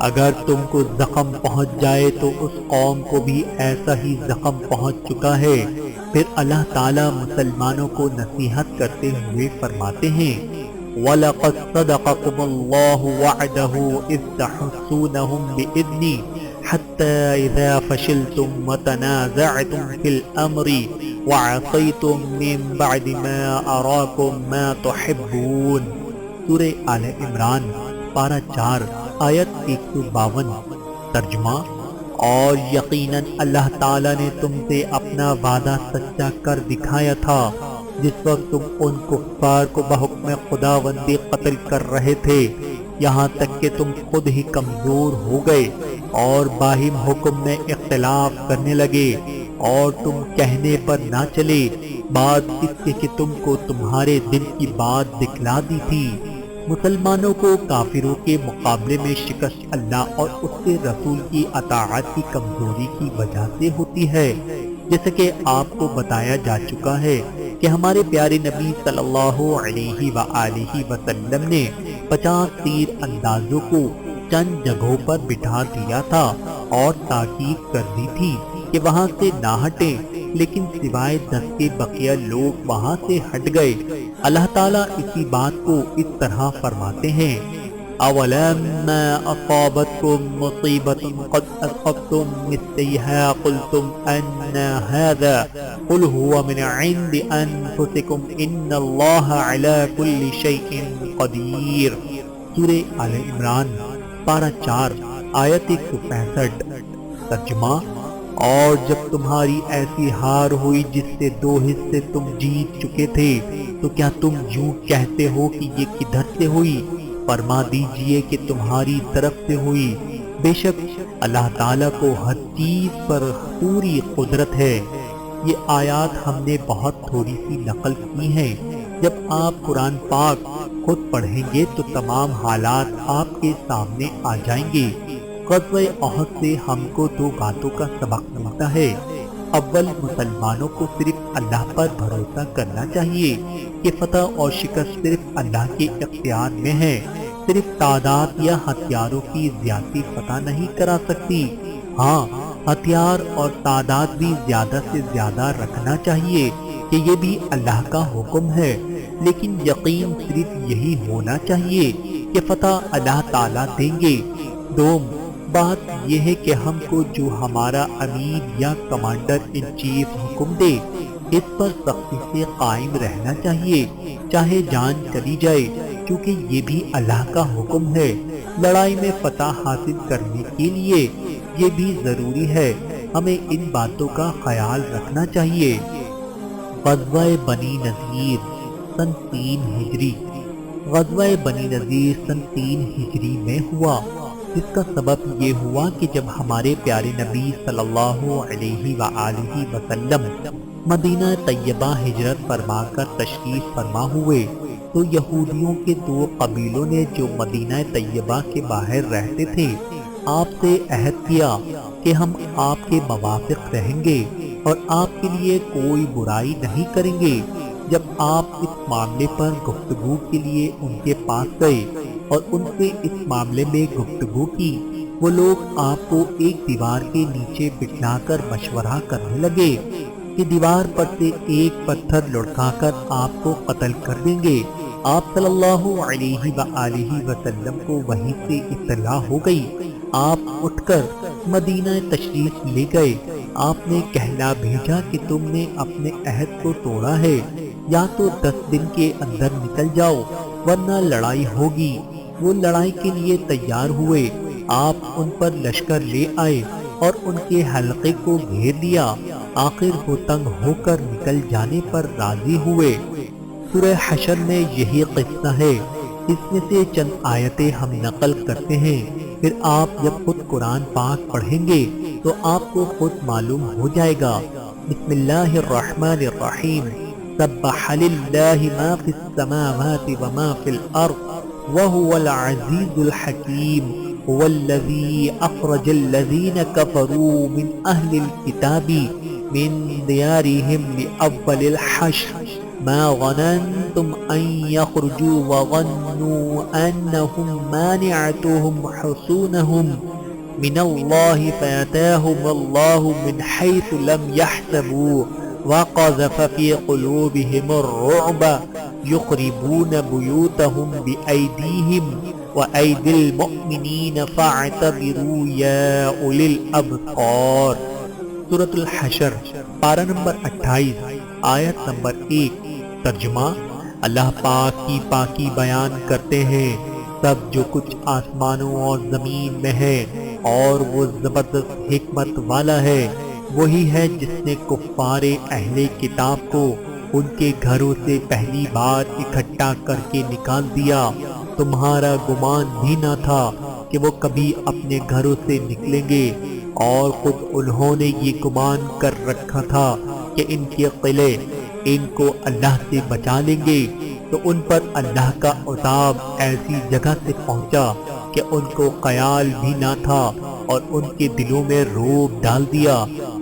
اگر تم کو زخم پہنچ جائے تو اس قوم کو بھی ایسا ہی زخم پہنچ چکا ہے۔ پھر اللہ تعالیٰ مسلمانوں کو نصیحت کرتے ہوئے فرماتے ہیں وَلَقَدْ صَدَقَكُمُ اللَّهُ وَعْدَهُ إِذْ تَحُسُّونَهُم بِإِذْنِهِ حَتَّى إِذَا فَشِلْتُمْ وَتَنَازَعْتُمْ فِي الْأَمْرِ وَعَصَيْتُمْ مِنْ بَعْدِ مَا أَرَاكُمْ مَا تُحِبُّونَ۔ سورہ آل عمران پارہ 4 آیت 152۔ ترجمہ: اور یقیناً اللہ تعالیٰ نے تم سے اپنا وعدہ سچا کر دکھایا تھا جس وقت تم ان کفار کو بحکم خداوندی قتل کر رہے تھے، یہاں تک کہ تم خود ہی کمزور ہو گئے اور باہم حکم میں اختلاف کرنے لگے، اور تم کہنے پر نہ چلے بات اس کے کہ تم کو تمہارے دل کی بات دکھلا دی تھی۔ مسلمانوں کو کافروں کے مقابلے میں شکست اللہ اور اس کے رسول کی اطاعت کی کمزوری کی وجہ سے ہوتی ہے، جیسے کہ آپ کو بتایا جا چکا ہے کہ ہمارے پیارے نبی صلی اللہ علیہ وآلہ وسلم نے 50 تیر اندازوں کو چند جگہوں پر بٹھا دیا تھا اور تاکید کر دی تھی کہ وہاں سے نہ ہٹیں، لیکن سوائے 10 کے بقیہ لوگ وہاں سے ہٹ گئے۔ اللہ تعالیٰ اسی بات کو اس طرح فرماتے ہیں أَوَلَمَّا أَصَابَتْكُم مُّصِيبَةٌ قَدْ أَصَبْتُم مِّثْلَيْهَا قُلْتُمْ أَنَّ هَٰذَا قُلْ هُوَ مِنْ عِندِ أَنفُسِكُمْ إِنَّ اللَّهَ عَلَىٰ كُلِّ شَيْءٍ قَدِيرٌ۔ سورہ آل عمران پارہ 4 آیت 165۔ ترجمہ: اور جب تمہاری ایسی ہار ہوئی جس سے 2 حصے تم جیت چکے تھے تو کیا تم یوں کہتے ہو کہ یہ کدھر سے ہوئی؟ فرما دیجئے کہ تمہاری طرف سے ہوئی، بے شک اللہ تعالیٰ کو ہر چیز پر پوری قدرت ہے۔ یہ آیات ہم نے بہت تھوڑی سی نقل کی ہیں، جب آپ قرآن پاک خود پڑھیں گے تو تمام حالات آپ کے سامنے آ جائیں گے۔ غزوہ احد سے ہم کو 2 باتوں کا سبق ملتا ہے۔ اول، مسلمانوں کو صرف اللہ پر بھروسہ کرنا چاہیے کہ فتح اور شکست صرف اللہ کے اختیار میں ہے۔ صرف تعداد یا ہتھیاروں کی زیادتی فتح نہیں کرا سکتی، ہاں ہتھیار اور تعداد بھی زیادہ سے زیادہ رکھنا چاہیے کہ یہ بھی اللہ کا حکم ہے، لیکن یقین صرف یہی ہونا چاہیے کہ فتح اللہ تعالیٰ دیں گے۔ دوم بات یہ ہے کہ ہم کو جو ہمارا امیر یا کمانڈر ان چیف حکم دے اس پر سختی سے قائم رہنا چاہیے، چاہے جان چلی جائے، کیونکہ یہ بھی اللہ کا حکم ہے۔ لڑائی میں فتح حاصل کرنے کے لیے یہ بھی ضروری ہے، ہمیں ان باتوں کا خیال رکھنا چاہیے۔ غزوہ بنی نذیر سن 3 ہجری۔ غزوہ بنی نذیر سن 3 ہجری میں ہوا، جس کا سبب یہ ہوا کہ جب ہمارے پیارے نبی صلی اللہ علیہ وآلہ وسلم مدینہ طیبہ ہجرت فرما کر تشریف فرما ہوئے تو یہودیوں کے 2 قبیلوں نے جو مدینہ طیبہ کے باہر رہتے تھے آپ سے عہد کیا کہ ہم آپ کے موافق رہیں گے اور آپ کے لیے کوئی برائی نہیں کریں گے۔ جب آپ اس معاملے پر گفتگو کے لیے ان کے پاس گئے اور ان سے اس معاملے میں گفتگو کی، وہ لوگ آپ کو ایک دیوار کے نیچے بٹھا کر مشورہ کرنے لگے کہ دیوار پر سے ایک پتھر لڑکا کر آپ کو قتل کر دیں گے۔ آپ صلی اللہ علیہ وآلہ وسلم کو وہیں سے اطلاع ہو گئی۔ آپ اٹھ کر مدینہ تشریف لے گئے۔ آپ نے کہلا بھیجا کہ تم نے اپنے عہد کو توڑا ہے، یا تو 10 دن کے اندر نکل جاؤ ورنہ لڑائی ہوگی۔ وہ لڑائی کے لیے تیار ہوئے۔ آپ ان پر لشکر لے آئے اور ان کے حلقے کو گھیر لیا۔ آخر وہ تنگ ہو کر نکل جانے پر راضی ہوئے۔ سورہ حشر میں یہی قصہ ہے، اس میں سے چند آیتیں ہم نقل کرتے ہیں، پھر آپ جب خود قرآن پاک پڑھیں گے تو آپ کو خود معلوم ہو جائے گا۔ بسم اللہ الرحمن الرحیم۔ سبح للہ ما فی السماوات وما فی الارض وهو العزیز الحکیم۔ هو الذی اخرج الذین کفروا من اہل الکتاب من دیارهم لأول الحشر ما ظننتم ان يخرجوا وظنوا انهم مانعتهم حصونهم من الله فأتاهم الله من حيث لم يحسبوا وقذف في قلوبهم الرعب يخربون بيوتهم بأيديهم وأيدي المؤمنين فاعتبروا يا أولي الأبصار۔ سورة الحشر پارہ نمبر 28 آیت نمبر 1۔ ترجمہ: اللہ پاک کی پاکی بیان کرتے ہیں، سب جو کچھ آسمانوں اور زمین میں ہے، اور وہ زبردست حکمت والا ہے۔ وہی ہے جس نے کفار اہل کتاب کو ان کے گھروں سے پہلی بار اکٹھا کر کے نکال دیا۔ تمہارا گمان بھی نہ تھا کہ وہ کبھی اپنے گھروں سے نکلیں گے، اور خود انہوں نے یہ گمان کر رکھا تھا کہ ان کے قلعے ان کو اللہ سے بچا لیں گے، تو ان پر اللہ کا عذاب ایسی جگہ سے پہنچا کہ ان کو خیال بھی نہ تھا، اور ان کے دلوں میں رعب ڈال دیا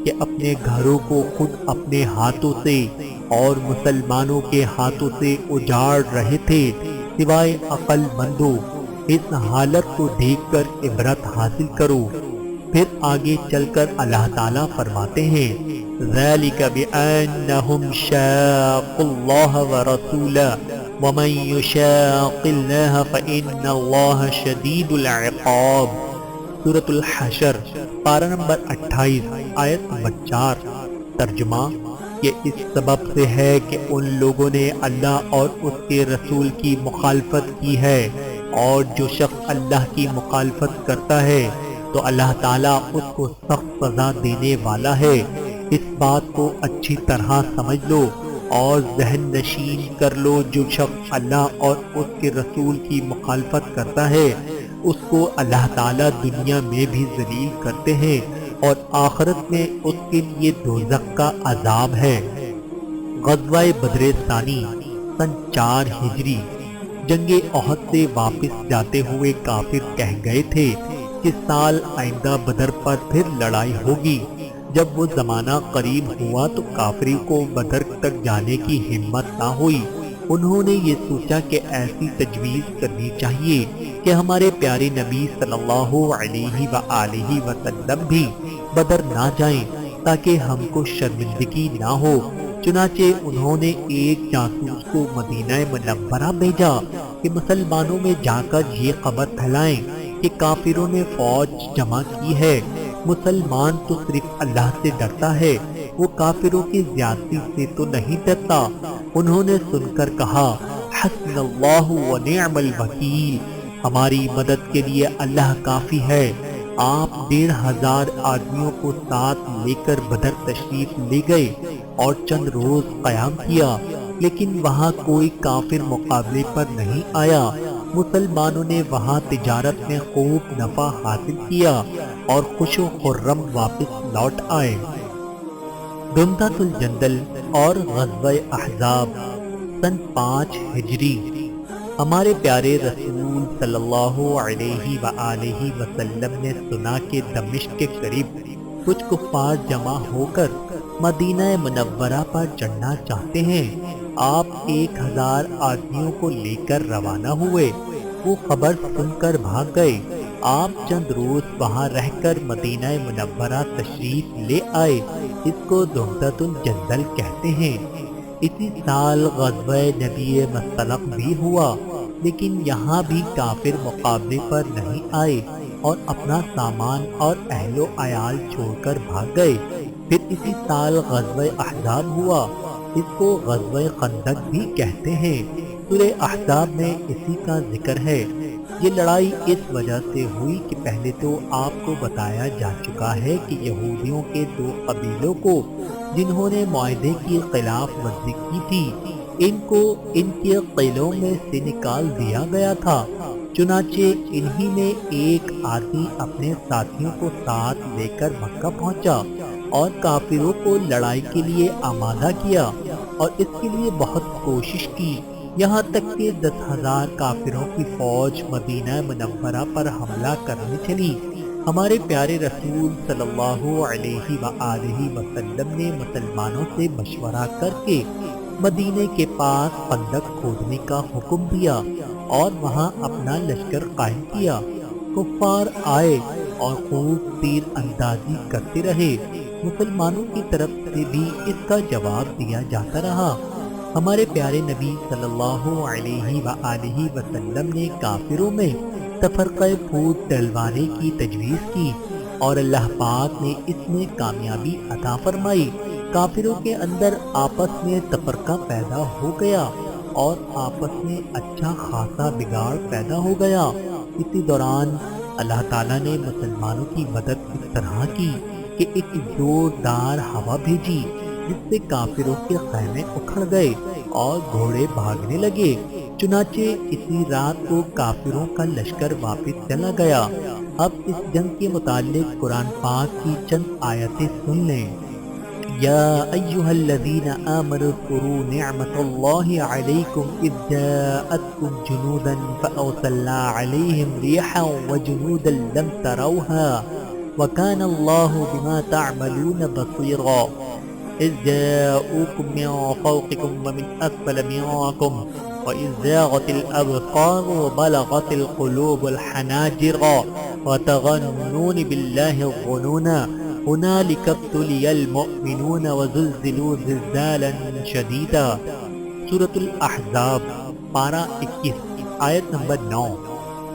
کہ اپنے گھروں کو خود اپنے ہاتھوں سے اور مسلمانوں کے ہاتھوں سے اجاڑ رہے تھے۔ سوائے عقل مندوں اس حالت کو دیکھ کر عبرت حاصل کرو۔ پھر آگے چل کر اللہ تعالیٰ فرماتے ہیں، ذَلِكَ بِأَنَّهُمْ شَاقُّوا اللَّهَ وَرَسُولَهُ وَمَن يُشَاقِّ اللَّهَ فَإِنَّ اللَّهَ شَدِيدُ الْعِقَابِ۔ سورة الحشر پارہ نمبر 28 آیت نمبر 4۔ ترجمہ: یہ اس سبب سے ہے کہ ان لوگوں نے اللہ اور اس کے رسول کی مخالفت کی ہے، اور جو شخص اللہ کی مخالفت کرتا ہے تو اللہ تعالیٰ اس کو سخت سزا دینے والا ہے۔ اس بات کو اچھی طرح سمجھ لو اور ذہن نشین کر لو، جو شخص اللہ اور اس کے رسول کی مخالفت کرتا ہے اس کو اللہ تعالیٰ دنیا میں بھی ذلیل کرتے ہیں، اور آخرت میں اس کے لیے دوزخ کا عذاب ہے۔ غزوہ بدر ثانی سن 4 ہجری۔ جنگ احد سے واپس جاتے ہوئے کافر کہہ گئے تھے کہ سال آئندہ بدر پر پھر لڑائی ہوگی۔ جب وہ زمانہ قریب ہوا تو کافری کو بدر تک جانے کی ہمت نہ ہوئی۔ انہوں نے یہ سوچا کہ ایسی تجویز کرنی چاہیے کہ ہمارے پیارے نبی صلی اللہ علیہ وآلہ وسلم بھی بدر نہ جائیں، تاکہ ہم کو شرمندگی نہ ہو۔ چنانچہ انہوں نے ایک جاسوس کو مدینہ منورہ بھیجا کہ مسلمانوں میں جا کر یہ خبر پھیلائیں کہ کافروں نے فوج جمع کی ہے۔ مسلمان تو صرف اللہ سے ڈرتا ہے، وہ کافروں کی زیادتی سے تو نہیں ڈرتا۔ انہوں نے سن کر کہا حسبنا اللہ و نعم الوکیل، ہماری مدد کے لیے اللہ کافی ہے۔ آپ 1500 آدمیوں کو ساتھ لے کر بدر تشریف لے گئے اور چند روز قیام کیا، لیکن وہاں کوئی کافر مقابلے پر نہیں آیا۔ مسلمانوں نے وہاں تجارت میں خوب نفع حاصل کیا اور خوش و خرم واپس لوٹ آئے۔ دمدۃ الجندل اور غزوہ احزاب سن 5 ہجری۔ ہمارے پیارے رسول صلی اللہ علیہ وآلہ وسلم نے سنا کہ دمشق کے قریب کچھ کفار جمع ہو کر مدینہ منورہ پر چڑھنا چاہتے ہیں۔ آپ 1000 آدمیوں کو لے کر روانہ ہوئے۔ وہ خبر سن کر بھاگ گئے۔ آپ چند روز وہاں رہ کر مدینہ منورہ تشریف لے آئے۔ اس کو دمدۃ الجندل کہتے ہیں۔ اسی سال غزوہ نبی مصطلق بھی ہوا، لیکن یہاں بھی کافر مقابلے پر نہیں آئے اور اپنا سامان اور اہل و عیال چھوڑ کر بھاگ گئے۔ پھر اسی سال غزوہ احزاب ہوا، اس کو غزوہ خندق بھی کہتے ہیں۔ سورہ احزاب میں اسی کا ذکر ہے۔ یہ لڑائی اس وجہ سے ہوئی کہ پہلے تو آپ کو بتایا جا چکا ہے کہ یہودیوں کے 2 قبیلوں کو جنہوں نے معاہدے کی خلاف ورزی کی تھی، ان کو ان کے قلعوں میں سے نکال دیا گیا تھا۔ چنانچہ انہی میں ایک آدمی اپنے ساتھیوں کو ساتھ لے کر مکہ پہنچا اور کافروں کو لڑائی کے لیے آمادہ کیا اور اس کے لیے بہت کوشش کی، یہاں تک کہ 10,000 کافروں کی فوج مدینہ منورہ پر حملہ کرنے چلی۔ ہمارے پیارے رسول صلی اللہ علیہ وآلہ وسلم نے مسلمانوں سے مشورہ کر کے مدینے کے پاس خندق کھودنے کا حکم دیا اور وہاں اپنا لشکر قائم کیا۔ کفار آئے اور خوب تیر اندازی کرتے رہے۔ مسلمانوں کی طرف سے بھی اس کا جواب دیا جاتا رہا۔ ہمارے پیارے نبی صلی اللہ علیہ وآلہ وسلم نے کافروں میں تفرقہ پھوٹ ڈلوانے کی تجویز کی اور اللہ پاک نے اس میں کامیابی عطا فرمائی۔ کافروں کے اندر آپس میں تفرقہ پیدا ہو گیا اور آپس میں اچھا خاصا بگاڑ پیدا ہو گیا۔ اسی دوران اللہ تعالیٰ نے مسلمانوں کی مدد اس طرح کی کہ ایک زوردار ہوا بھیجی جس سے کافروں کے خیمے اکھڑ گئے اور گھوڑے بھاگنے لگے۔ چنانچہ اسی رات کو کافروں کا لشکر واپس چلا گیا۔ اب اس جنگ کے متعلق قرآن پاک کی چند آیتیں سن لیں۔ یا ایھا الذین آمنوا اذکروا نعمت اللہ علیکم اذ جاءتکم جنودا فأرسلنا علیہم ریحا وجنودا لم تروها وکان اللہ بما تعملون بصیرا اذ جاءوکم من فوقکم ومن اسفل منکم وَإِذْ زَاغَتِ الْأَبْصَارُ وَبَلَغَتِ الْقُلُوبُ الْحَنَاجِرَ وَتَظَنُّونَ بِاللَّهِ الظُّنُونَ هُنَالِكَ ابْتُلِيَ الْمُؤْمِنُونَ وَزُلْزِلُوا زِلْزَالًا شَدِيدًا۔ سورۃ الاحزاب پارہ 21 آیت نمبر 9۔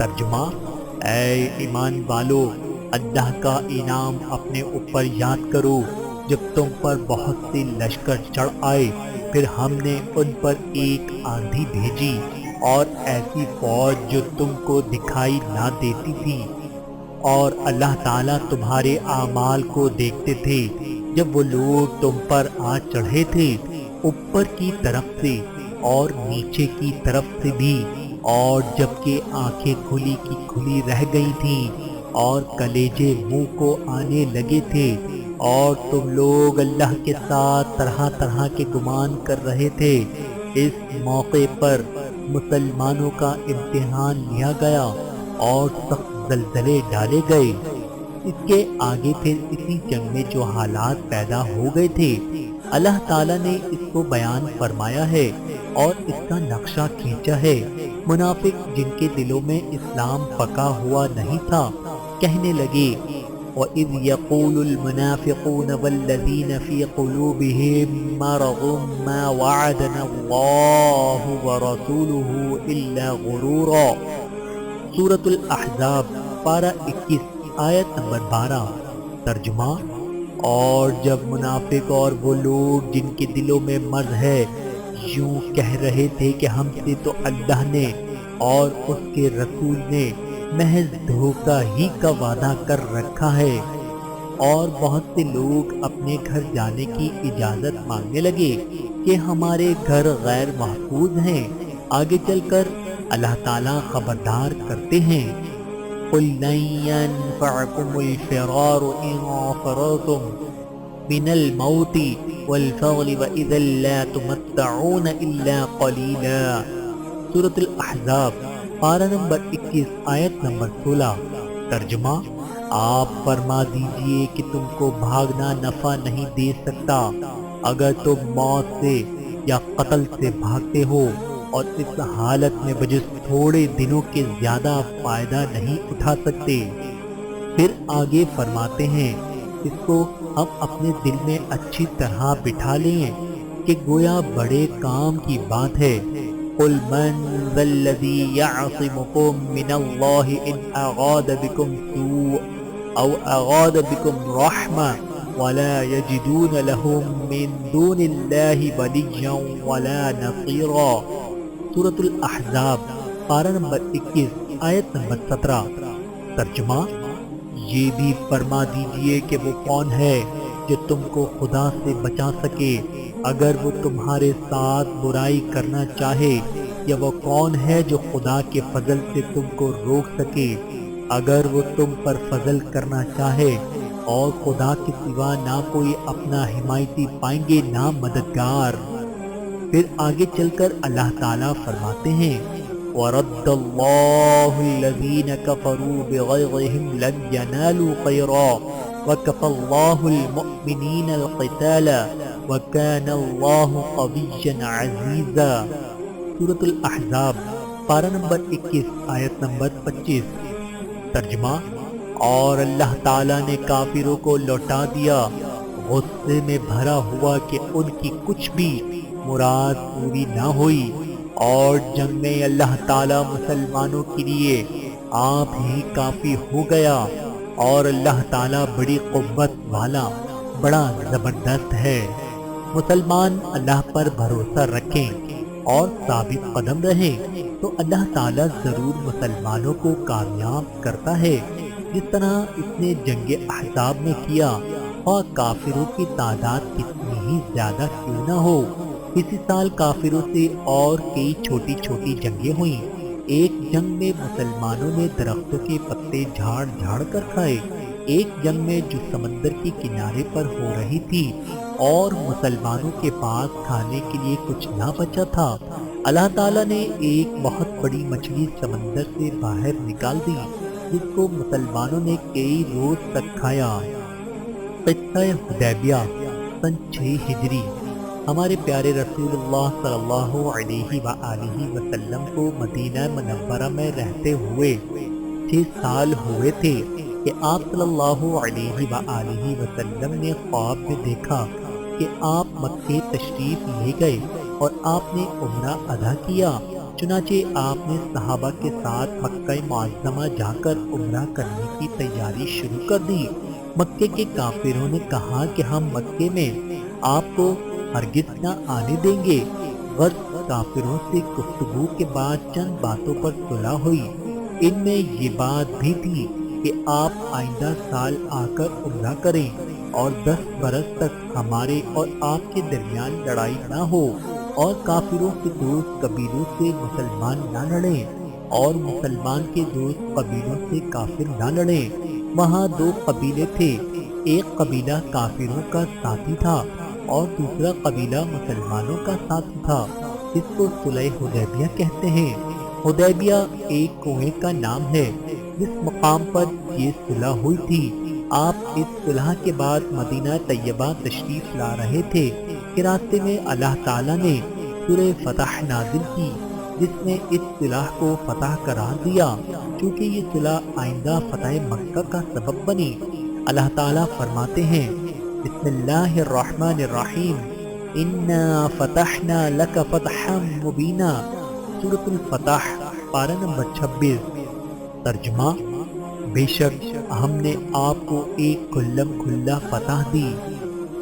ترجمہ: اے ایمان والو، اللہ کا انعام اپنے اوپر یاد کرو جب تم پر بہت سے لشکر چڑھ آئے، پھر ہم نے ان پر ایک آندھی بھیجی اور ایسی فوج جو تم کو دکھائی نہ دیتی تھی، اور اللہ تعالیٰ تمہارے اعمال کو دیکھتے تھے جب وہ لوگ تم پر آ چڑھے تھے، اوپر کی طرف سے اور نیچے کی طرف سے بھی، اور جبکہ آنکھیں کھلی کی کھلی رہ گئی تھیں اور کلیجے منہ کو آنے لگے تھے، اور تم لوگ اللہ کے ساتھ طرح طرح کے گمان کر رہے تھے۔ اس موقع پر مسلمانوں کا امتحان لیا گیا اور سخت زلزلے ڈالے گئے۔ اس کے آگے پھر اسی جنگ میں جو حالات پیدا ہو گئے تھے، اللہ تعالیٰ نے اس کو بیان فرمایا ہے اور اس کا نقشہ کھینچا ہے۔ منافق جن کے دلوں میں اسلام پکا ہوا نہیں تھا، کہنے لگے وَإِذْ يَقُولُ الْمُنَافِقُونَ وَالَّذِينَ فِي قُلُوبِهِم مَّرَضٌ مَّا وَعَدَنَا اللَّهُ وَرَسُولُهُ إِلَّا غُرُورًا۔ سورۃ الاحزاب پارہ 21 آیت نمبر 12۔ ترجمہ: اور جب منافق اور وہ لوگ جن کے دلوں میں مرض ہے یوں کہہ رہے تھے کہ ہم سے تو اللہ نے اور اس کے رسول نے محض دھوکہ ہی کا وعدہ کر رکھا ہے، اور بہت سے لوگ اپنے گھر جانے کی اجازت مانگنے لگے کہ ہمارے گھر غیر محفوظ ہیں۔ آگے چل کر اللہ تعالیٰ خبردار کرتے ہیں، قُلْ لَن يَنفَعَكُمُ الْفِرَارُ إِن فَرَرْتُم مِّنَ الْمَوْتِ وَالْفَقْرِ وَإِذًا لَّا تُمَتَّعُونَ إِلَّا قَلِيلًا۔ سورۃ الاحزاب پارہ نمبر 21 آیت نمبر 16۔ ترجمہ: آپ فرما دیجئے کہ تم کو بھاگنا نفع نہیں دے سکتا اگر تم موت سے یا قتل سے بھاگتے ہو، اور اس حالت میں بجز تھوڑے دنوں کے زیادہ فائدہ نہیں اٹھا سکتے۔ پھر آگے فرماتے ہیں، اس کو ہم اپنے دل میں اچھی طرح بٹھا لیں کہ گویا بڑے کام کی بات ہے۔ قُلْ مَنْ ذَا الَّذِي يَعْصِمُكُم مِّنَ اللَّهِ إِنْ أَرَادَ بِكُمْ سُوءًا أَوْ أَرَادَ بِكُمْ رَحْمَةً وَلَا يَجِدُونَ لَهُم مِّن دُونِ اللَّهِ وَلِيًّا وَلَا نَصِيرًا۔ سورۃ الاحزاب پارہ نمبر 21 آیت نمبر 17۔ ترجمہ: یہ بھی فرما دیجئے کہ وہ کون ہے جو تم کو خدا سے بچا سکے اگر وہ تمہارے ساتھ برائی کرنا چاہے، یا وہ کون ہے جو خدا کے فضل سے تم کو روک سکے اگر وہ تم پر فضل کرنا چاہے، اور خدا کے سوا نہ کوئی اپنا حمایتی پائیں گے نہ مددگار۔ پھر آگے چل کر اللہ تعالیٰ فرماتے ہیں، وَرَدَّ اللَّهُ الَّذِينَ كَفَرُوا بِغَيْظِهِمْ لَمْ يَنَالُوا خَيْرًا وَكَفَى اللَّهُ الْمُؤْمِنِينَ الْقِتَالَ وَكَانَ اللَّهُ قَوِيًّا عَزِيزًا۔ سورۃ الاحزاب پارہ نمبر 21 آیت نمبر 25۔ ترجمہ: اور اللہ تعالیٰ نے کافروں کو لوٹا دیا غصے میں بھرا ہوا کہ ان کی کچھ بھی مراد پوری نہ ہوئی، اور جنگ میں اللہ تعالیٰ مسلمانوں کے لیے آپ ہی کافی ہو گیا، اور اللہ تعالیٰ بڑی قوت والا بڑا زبردست ہے۔ مسلمان اللہ پر بھروسہ رکھیں اور ثابت قدم رہیں تو اللہ تعالیٰ ضرور مسلمانوں کو کامیاب کرتا ہے، جس طرح اس نے جنگ احزاب میں کیا، اور کافروں کی تعداد کتنی ہی زیادہ کیوں نہ ہو۔ اسی سال کافروں سے اور کئی چھوٹی چھوٹی جنگیں ہوئیں۔ ایک جنگ میں مسلمانوں نے درختوں کے پتے جھاڑ جھاڑ کر کھائے، ایک جنگ میں جو سمندر کے کنارے پر ہو رہی تھی اور مسلمانوں کے پاس کھانے کے لیے کچھ نہ بچا تھا، اللہ تعالیٰ نے ایک بہت بڑی مچھلی سمندر سے باہر نکال دی جس کو مسلمانوں نے کئی روز تک کھایا۔ قصہ حدیبیہ سن 6 ہجری۔ ہمارے پیارے رسول اللہ صلی اللہ علیہ وآلہ وسلم کو مدینہ منورہ میں رہتے ہوئے 6 سال ہوئے تھے کہ آپ صلی اللہ علیہ وآلہ وسلم نے خواب میں دیکھا کہ آپ مکہ تشریف لے گئے اور آپ نے عمرہ ادا کیا۔ چنانچہ آپ نے صحابہ کے ساتھ مکہ معظمہ جا کر عمرہ کرنے کی تیاری شروع کر دی۔ مکے کے کافروں نے کہا کہ ہم مکے میں آپ کو ہرگز نہ آنے دیں گے۔ غرض کافروں سے گفتگو کے بعد چند باتوں پر صلح ہوئی۔ ان میں یہ بات بھی تھی کہ آپ آئندہ سال آ کر عمرہ کریں اور 10 برس تک ہمارے اور آپ کے درمیان لڑائی نہ ہو، اور کافروں کے دوست قبیلوں سے مسلمان نہ لڑیں اور مسلمان کے دوست قبیلوں سے کافر نہ لڑیں۔ وہاں 2 قبیلے تھے، ایک قبیلہ کافروں کا ساتھی تھا اور دوسرا قبیلہ مسلمانوں کا ساتھی تھا۔ اس کو صلح حدیبیہ کہتے ہیں۔ حدیبیہ ایک کنویں کا نام ہے جس مقام پر یہ صلح ہوئی تھی۔ آپ اس صلح کے بعد مدینہ طیبہ تشریف لا رہے تھے کہ راستے میں اللہ تعالیٰ نے سورہ فتح نازل کی جس نے اس صلح کو فتح قرار دیا، چونکہ یہ صلح آئندہ فتح مکہ کا سبب بنی۔ اللہ تعالیٰ فرماتے ہیں بسم اللہ الرحمن الرحیم انا فتحنا لک فتحا مبینا، سورۃ الفتح پارہ نمبر 26۔ ترجمہ: بے شک ہم نے آپ کو ایک کھلم کھلا فتح دی۔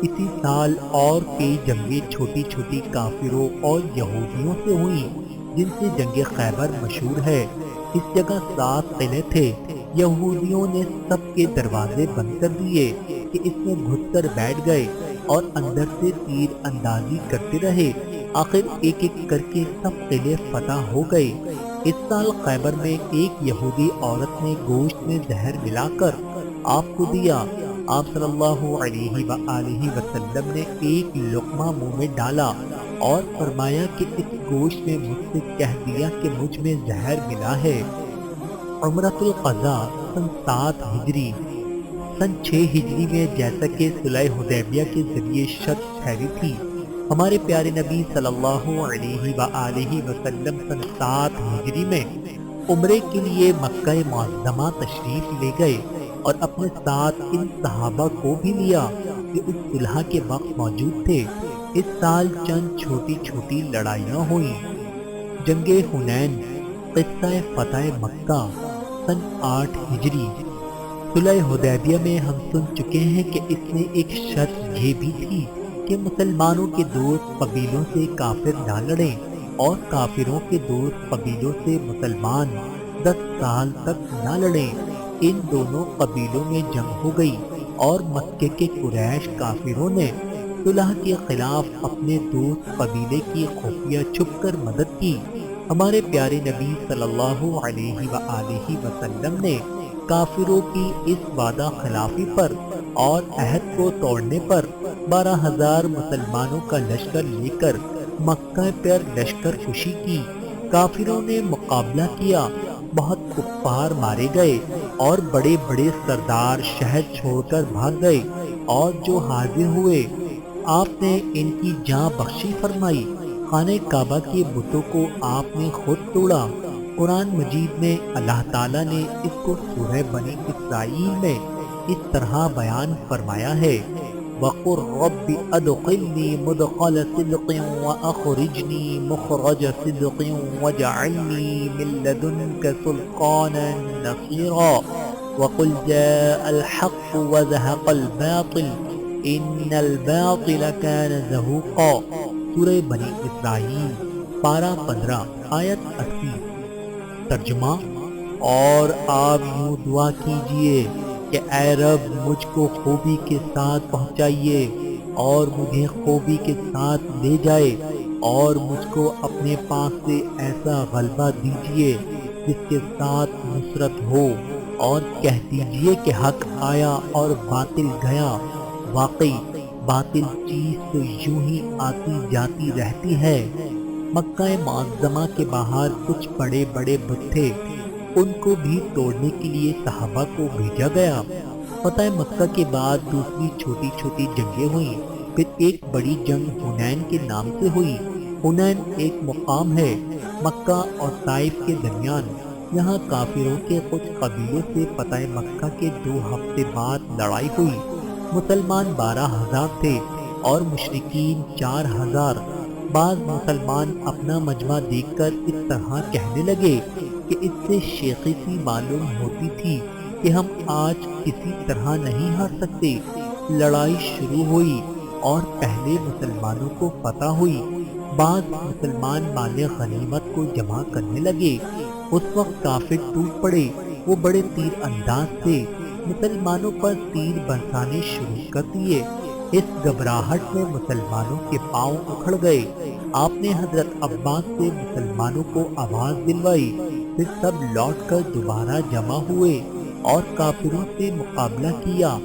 اسی سال اور کئی جنگیں چھوٹی چھوٹی کافروں اور یہودیوں سے ہوئیں جن سے جنگ خیبر مشہور ہے۔ اس جگہ 7 قلعے تھے۔ یہودیوں نے سب کے دروازے بند کر دیے کہ اس میں گھس کر بیٹھ گئے اور اندر سے تیر اندازی کرتے رہے۔ آخر ایک ایک کر کے سب قلعے فتح ہو گئے۔ اس سال خیبر میں ایک یہودی عورت نے گوشت میں زہر ملا کر آپ کو دیا۔ آپ صلی اللہ علیہ وآلہ وسلم نے ایک لقمہ منہ میں ڈالا اور فرمایا کہ اس گوشت میں مجھ سے کہہ دیا کہ مجھ میں زہر ملا ہے۔ عمرۃ القضاء سن 7 ہجری۔ سن 6 ہجری میں جیسا کہ صلح حدیبیہ کے ذریعے شرط ٹھہری تھی، ہمارے پیارے نبی صلی اللہ علیہ وآلہ وسلم سن 7 ہجری میں عمرے کے لیے مکہ معظمہ تشریف لے گئے اور اپنے ساتھ ان صحابہ کو بھی لیا کہ اس صلح کے وقت موجود تھے۔ اس سال چند چھوٹی چھوٹی لڑائیاں ہوئیں۔ جنگ حنین، قصہ فتح مکہ سن 8 ہجری۔ صلح حدیبیہ میں ہم سن چکے ہیں کہ اس میں ایک شرط یہ بھی تھی کہ مسلمانوں کے دوست قبیلوں سے کافر نہ لڑیں اور کافروں کے دوست قبیلوں سے مسلمان 10 سال تک نہ لڑیں۔ ان دونوں قبیلوں میں جنگ ہو گئی اور مکے کے قریش کافروں نے صلح کے خلاف اپنے دوست قبیلے کی خفیہ چھپ کر مدد کی۔ ہمارے پیارے نبی صلی اللہ علیہ وآلہ وسلم نے کافروں کی اس وعدہ خلافی پر اور عہد کو توڑنے پر 12,000 مسلمانوں کا لشکر لے کر مکہ پر لشکر کشی کی۔ کافروں نے مقابلہ کیا، بہت کفار مارے گئے اور بڑے بڑے سردار شہر چھوڑ کر بھاگ گئے، اور جو حاضر ہوئے آپ نے ان کی جاں بخشی فرمائی۔ خانہ کعبہ کے بتوں کو آپ نے خود توڑا۔ قرآن مجید میں اللہ تعالیٰ نے اس کو سورہ بنی اسرائیل میں اس طرح بیان فرمایا ہے وَقُلْ رَبِّ أَدْخِلْنِي مُدْخَلَ صِدْقٍ وَأَخْرِجْنِي مُخْرَجَ صِدْقٍ وَاجْعَلْنِي مِن لَّدُنكَ سُلْطَانًا نَصِيرًا وَقُلْ جَاءَ الْحَقُّ وَزَهَقَ الْبَاطِلُ إِنَّ الْبَاطِلَ كَانَ زَهُوقًا۔ سورہ بنی اسرائیل پارہ 15 آیت 80۔ ترجمہ: اور آپ یوں دعا کیجئے کہ اے رب مجھ کو خوبی کے ساتھ پہنچائیے اور مجھے خوبی کے ساتھ لے جائے، اور مجھ کو اپنے پاس سے ایسا غلبہ دیجئے جس کے ساتھ نصرت ہو، اور کہہ دیجئے کہ حق آیا اور باطل گیا۔ واقعی باطل چیز تو یوں ہی آتی جاتی رہتی ہے۔ مکہ معظمہ کے باہر کچھ بڑے بڑے بت تھے، ان کو بھی توڑنے کے لیے صحابہ کو بھیجا گیا۔ فتح مکہ کے بعد دوسری چھوٹی چھوٹی جنگیں ہوئیں، پھر ایک بڑی جنگ حنین کے نام سے ہوئی۔ حنین ایک مقام ہے مکہ اور طائف کے درمیان۔ یہاں کافروں کے کچھ قبیلوں سے فتح مکہ کے 2 ہفتے بعد لڑائی ہوئی۔ مسلمان 12,000 تھے اور مشرکین 4,000۔ بعض مسلمان اپنا مجمع دیکھ کر اس طرح کہنے لگے کہ اس سے شیخی سی معلوم ہوتی تھی کہ ہم آج کسی طرح نہیں ہار سکتے۔ لڑائی شروع ہوئی اور پہلے مسلمانوں کو فتح ہوئی۔ بعض مسلمان مال غنیمت کو جمع کرنے لگے۔ اس وقت کافر ٹوٹ پڑے، وہ بڑے تیر انداز تھے، مسلمانوں پر تیر برسانے شروع کر دیے۔ اس گھبراہٹ میں مسلمانوں کے پاؤں اکھڑ گئے۔ آپ نے حضرت عباس سے مسلمانوں کو آواز دلوائی، پھر سب لوٹ کر دوبارہ جمع ہوئے اور کافروں سے مقابلہ کیا۔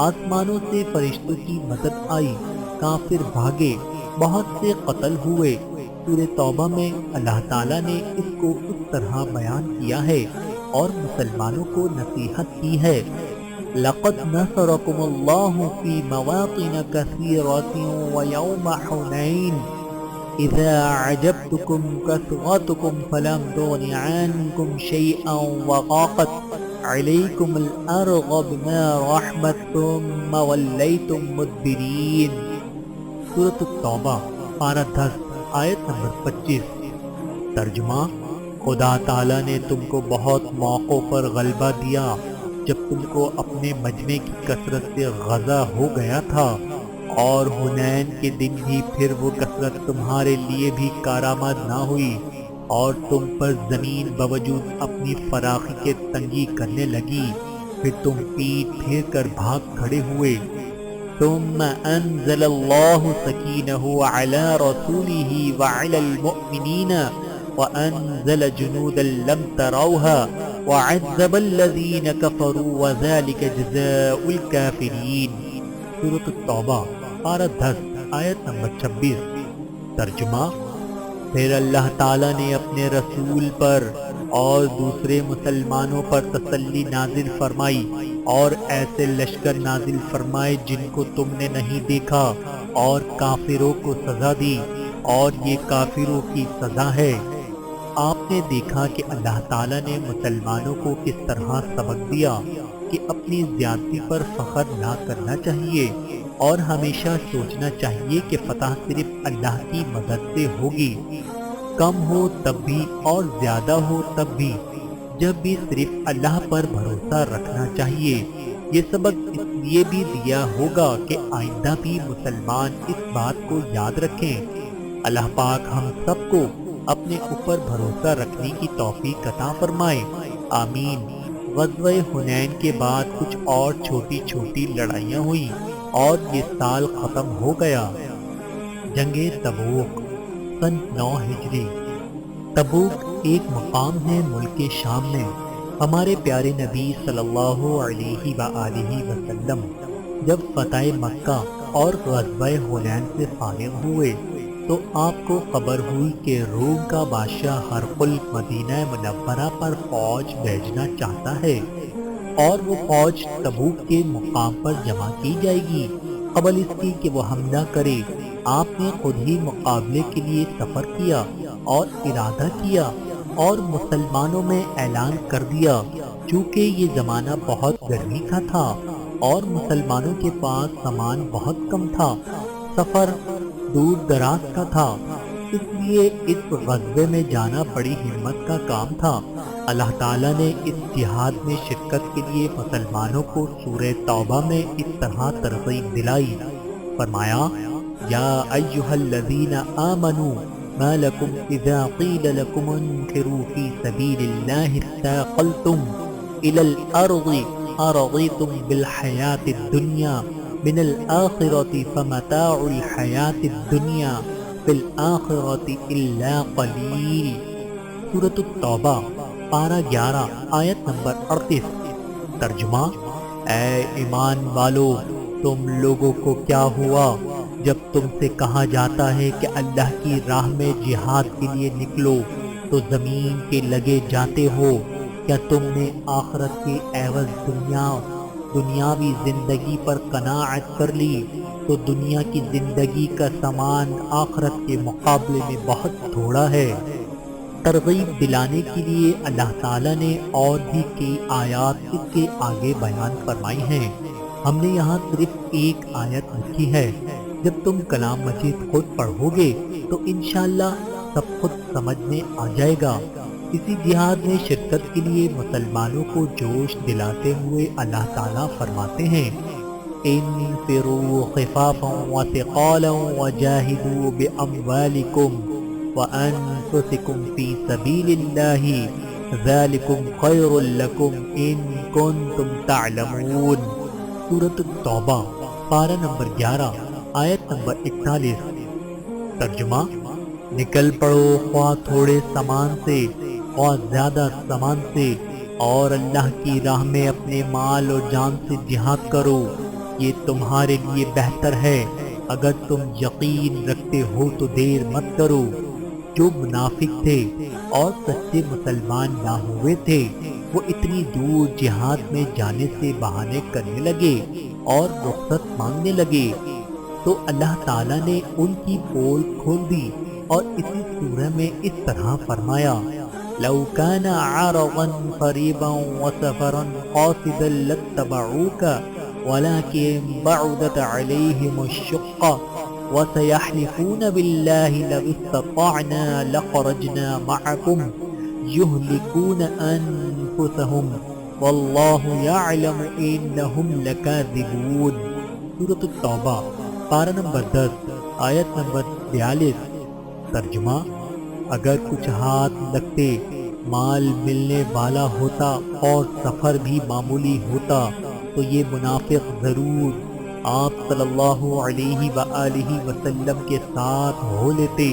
آسمانوں سے فرشتوں کی مدد آئی، کافر بھاگے، بہت سے قتل ہوئے۔ سورہ توبہ میں اللہ تعالیٰ نے اس کو اس طرح بیان کیا ہے اور مسلمانوں کو نصیحت کی ہے لَقَدْ نَصَرَكُمُ اللَّهُ فِي مَوَاطِنَ كَثِيرَةٍ وَيَوْمَ حُنَيْنٍ إِذَا أَعْجَبْتُكُمْ كَثْرَتُكُمْ فَلَمْ تُغْنِ عَنْكُمْ شَيْئًا وَضَاقَتْ علیکم الارض بما رحمت ثم ولیتم مدبرین۔ سورۃ التوبہ پارہ 10 آیت نمبر 25۔ ترجمہ: خدا تعالیٰ نے تم کو بہت موقعوں پر غلبہ دیا جب تم کو اپنے مجمع کی کثرت سے غضا ہو گیا تھا، اور حنین کے دن بھی پھر وہ کثرت تمہارے لیے بھی کارآمد نہ ہوئی، اور تم پر زمین بوجود اپنی فراخی کے تنگی کرنے لگی، پھر تم پیٹ پھیر کر بھاگ کھڑے ہوئے۔ ثم انزل اللہ سکینہ علی رسولہ وعلی المؤمنین وانزل جنودا لم تروها وعذب الذین کفروا وذلک جزاء الکافرین۔ سورۃ التوبہ پارہ 10 آیت نمبر 26۔ ترجمہ: پھر اللہ تعالیٰ نے اپنے رسول پر اور دوسرے مسلمانوں پر تسلی نازل فرمائی اور ایسے لشکر نازل فرمائے جن کو تم نے نہیں دیکھا، اور کافروں کو سزا دی، اور یہ کافروں کی سزا ہے۔ آپ نے دیکھا کہ اللہ تعالیٰ نے مسلمانوں کو کس طرح سبق دیا کہ اپنی زیادتی پر فخر نہ کرنا چاہیے، اور ہمیشہ سوچنا چاہیے کہ فتح صرف اللہ کی مدد سے ہوگی، کم ہو تب بھی اور زیادہ ہو تب بھی، جب بھی صرف اللہ پر بھروسہ رکھنا چاہیے۔ یہ سبق اس لیے بھی دیا ہوگا کہ آئندہ بھی مسلمان اس بات کو یاد رکھیں۔ اللہ پاک ہم سب کو اپنے اوپر بھروسہ رکھنے کی توفیق عطا فرمائے، آمین۔ غزوہ حنین کے بعد کچھ اور چھوٹی چھوٹی لڑائیاں ہوئیں اور یہ سال ختم ہو گیا۔ جنگ تبوک سن 9 ہجری۔ تبوک ایک مقام ہے ملک شام میں۔ ہمارے پیارے نبی صلی اللہ علیہ وآلہ وسلم جب فتح مکہ اور غزوہ حنین سے فارغ ہوئے تو آپ کو خبر ہوئی کہ روم کا بادشاہ ہرقل مدینہ منورہ پر فوج بھیجنا چاہتا ہے، اور وہ فوج تبوک کے مقام پر جمع کی جائے گی قبل اس کی کہ وہ حملہ کرے۔ آپ نے خود ہی مقابلے کے لیے سفر کیا اور ارادہ کیا اور مسلمانوں میں اعلان کر دیا۔ چونکہ یہ زمانہ بہت گرمی کا تھا اور مسلمانوں کے پاس سامان بہت کم تھا، سفر دور دراز کا تھا، اس لیے اس غزوے میں جانا بڑی ہمت کا کام تھا۔ اللہ تعالیٰ نے اس جہاد میں شرکت کے لیے مسلمانوں کو سورہ توبہ میں اس طرح ترغیب دلائی، فرمایا: یا ایھا الذین آمنوا ما لکم اذا قیل لکم انفروا فی سبیل اللہ اثاقلتم الی الارض ارضیتم بالحیاۃ الدنیا من الآخرۃ فمتاع الحیاۃ الدنیا فی الآخرۃ الا قلیل۔ سورۃ التوبہ پارہ 11 آیت نمبر 38۔ ترجمہ: اے ایمان والو، تم لوگوں کو کیا ہوا جب تم سے کہا جاتا ہے کہ اللہ کی راہ میں جہاد کے لیے نکلو تو زمین کے لگے جاتے ہو؟ کیا تم نے آخرت کے عوض دنیاوی زندگی پر قناعت کر لی تو دنیا کی زندگی کا سامان آخرت کے مقابلے میں بہت تھوڑا ہے۔ ترغیب دلانے کے لیے اللہ تعالیٰ نے اور بھی کئی آیات اس کے آگے بیان فرمائی ہیں، ہم نے یہاں صرف ایک آیت لکھی ہے۔ جب تم کلام مجید خود پڑھو گے تو انشاءاللہ سب خود سمجھ میں آ جائے گا۔ اسی جہاد میں شرکت کے لیے مسلمانوں کو جوش دلاتے ہوئے اللہ تعالیٰ فرماتے ہیں: انفروا خفافا وثقالا وجاہدوا باموالکم وانفسکم فی سبیل اللہ ذالکم خیر لکم ان کنتم تعلمون۔ سورۃ التوبہ پارہ نمبر 11 آیت نمبر 41۔ ترجمہ: نکل پڑو خواہ تھوڑے سامان سے خواہ زیادہ سامان سے، اور اللہ کی راہ میں اپنے مال اور جان سے جہاد کرو، یہ تمہارے لیے بہتر ہے۔ اگر تم یقین رکھتے ہو تو دیر مت کرو۔ جو منافق تھے اور سچے مسلمان نہ ہوئے تھے وہ اتنی دور جہاد میں جانے سے بہانے کرنے لگے اور رخصت مانگنے لگے، تو اللہ تعالیٰ نے ان کی پول کھول دی اور اسی سورہ میں اس طرح فرمایا: لو كان عرضا قريبا وسفرا قاصدا لاتبعوك ولكن بعدت عليهم الشقة وسيحلفون بالله لو استطعنا لخرجنا معكم يهلكون أنفسهم واللہ یعلم انہم لکاذبون۔ سورۃ التوبہ پارہ نمبر 10 آیت نمبر 42۔ ترجمہ: اگر کچھ ہاتھ لگتے مال ملنے والا ہوتا اور سفر بھی معمولی ہوتا تو یہ منافق ضرور آپ صلی اللہ علیہ وآلہ وسلم کے ساتھ ہو لیتے،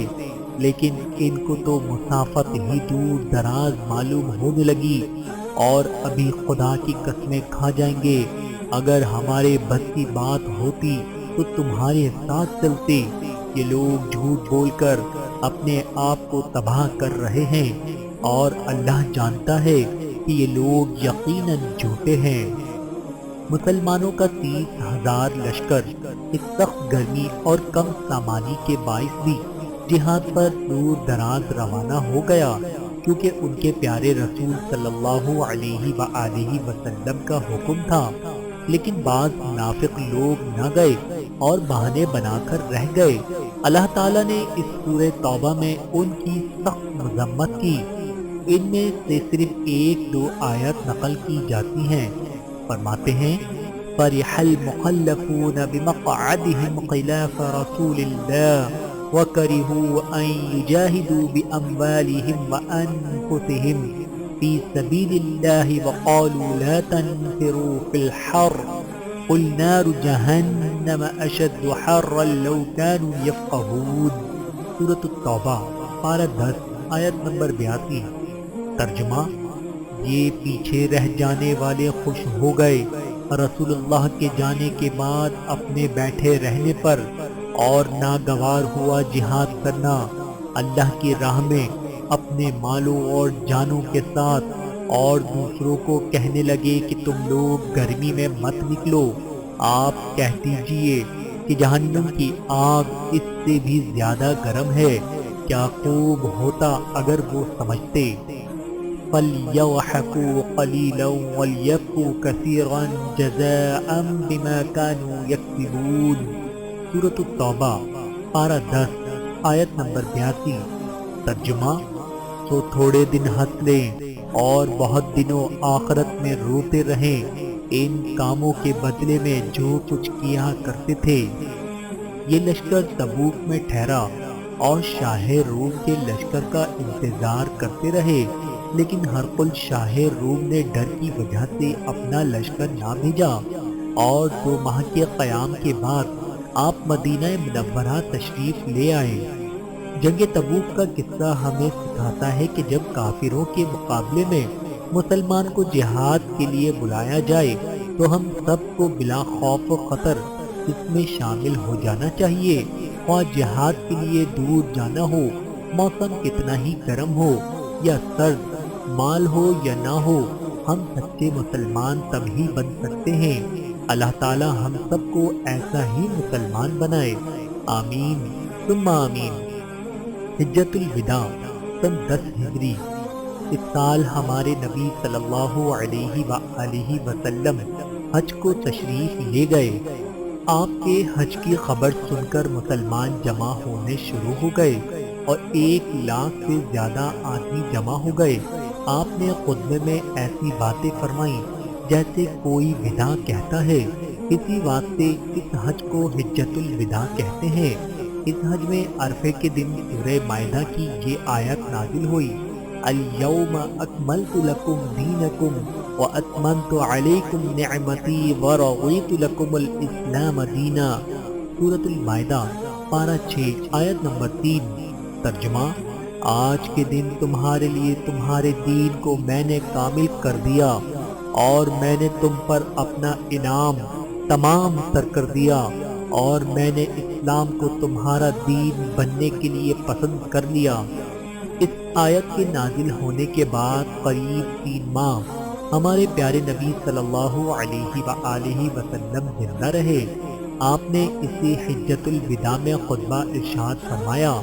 لیکن ان کو تو مسافت ہی دور دراز معلوم ہونے لگی اور ابھی خدا کی قسمیں کھا جائیں گے اگر ہمارے بس کی بات ہوتی تو تمہارے ساتھ چلتے۔ یہ لوگ جھوٹ بول کر اپنے آپ کو تباہ کر رہے ہیں اور اللہ جانتا ہے کہ یہ لوگ یقیناً جھوٹے ہیں۔ مسلمانوں کا 30,000 لشکر اس سخت گرمی اور کم سامانی کے باعث بھی جہاد پر دور دراز روانہ ہو گیا، کیونکہ ان کے پیارے رسول صلی اللہ علیہ وآلہ وسلم کا حکم تھا، لیکن بعض منافق لوگ نہ گئے اور بہانے بنا کر رہ گئے۔ اللہ تعالیٰ نے اس سورہ توبہ میں ان کی سخت مذمت کی۔ ان میں سے صرف 1-2 آیت نقل کی جاتی ہیں۔ فرماتے ہیں: فرح المخلفون بمقعدهم خلاف رسول اللہ وَكَرِهُوا أَن يُجَاهِدُوا بِأَمْوَالِهِمْ وَأَنفُسِهِمْ فِي سَبِيلِ اللَّهِ وَقَالُوا لَا تَنفِرُوا فِي الْحَرِّ قُلْ نَارُ جَهَنَّمَ أَشَدُّ حَرًّا لَوْ كَانُوا يَفْقَهُونَ۔ سورۃ التوبہ پارہ 10 آیت نمبر 82۔ ترجمہ: یہ پیچھے رہ جانے والے خوش ہو گئے رسول اللہ کے جانے کے بعد اپنے بیٹھے رہنے پر، اور ناگوار ہوا جہاد کرنا اللہ کی راہ میں اپنے مالوں اور جانوں کے ساتھ، اور دوسروں کو کہنے لگے کہ تم لوگ گرمی میں مت نکلو۔ آپ کہہ دیجئے کہ جہنم کی آگ اس سے بھی زیادہ گرم ہے۔ کیا خوب ہوتا اگر وہ سمجھتے۔ فَلْيَضْحَكُوا قَلِيلًا وَلْيَبْكُوا كَثِيرًا جَزَاءً بِمَا كَانُوا يَكْسِبُونَ۔ سورۃ التوبہ پارہ 10 آیت نمبر 82۔ ترجمہ: سو تھوڑے دن ہنس لیں اور بہت دنوں آخرت میں روتے رہیں ان کاموں کے بدلے میں جو کچھ کیا کرتے تھے۔ یہ لشکر تبوک میں ٹھہرا اور شاہ روم کے لشکر کا انتظار کرتے رہے، لیکن ہرقل شاہ روم نے ڈر کی وجہ سے اپنا لشکر نہ بھیجا، اور 2 ماہ کے قیام کے بعد آپ مدینہ منورہ تشریف لے آئے۔ جنگ تبوک کا قصہ ہمیں سکھاتا ہے کہ جب کافروں کے مقابلے میں مسلمان کو جہاد کے لیے بلایا جائے تو ہم سب کو بلا خوف و خطر اس میں شامل ہو جانا چاہیے، اور جہاد کے لیے دور جانا ہو، موسم کتنا ہی گرم ہو یا سرد، مال ہو یا نہ ہو، ہم سچے مسلمان تب ہی بن سکتے ہیں۔ اللہ تعالی ہم سب کو ایسا ہی مسلمان بنائے، آمین ثم آمین۔ حجۃ الوداع سن 10 ہجری۔ اس سال ہمارے نبی صلی اللہ علیہ وآلہ وسلم حج کو تشریف لے گئے۔ آپ کے حج کی خبر سن کر مسلمان جمع ہونے شروع ہو گئے اور 1 لاکھ سے زیادہ آدمی جمع ہو گئے۔ آپ نے خطبے میں ایسی باتیں فرمائیں جیسے کوئی وداع کہتا ہے۔ اسی واسطے اس حج کو حجۃ الوداع کہتے ہیں۔ اس حج میں عرفے کے دن سورہ مائدہ کی یہ آیت نازل ہوئی: اليوم اکملت لکم دینکم واتممت علیکم نعمتی ورضیت لکم الاسلام دینا۔ سورۃ المائدہ پارہ 6 آیت نمبر 3۔ ترجمہ: آج کے دن تمہارے لیے تمہارے دین کو میں نے کامل کر دیا اور میں نے تم پر اپنا انعام تمام تر کر دیا، اور میں نے اسلام کو تمہارا دین بننے کے لیے پسند کر لیا۔ اس آیت کے نازل ہونے کے بعد قریب 3 ماہ ہمارے پیارے نبی صلی اللہ علیہ وآلہ وسلم زندہ رہے۔ آپ نے اسی حجۃ الوداع میں خطبہ ارشاد فرمایا: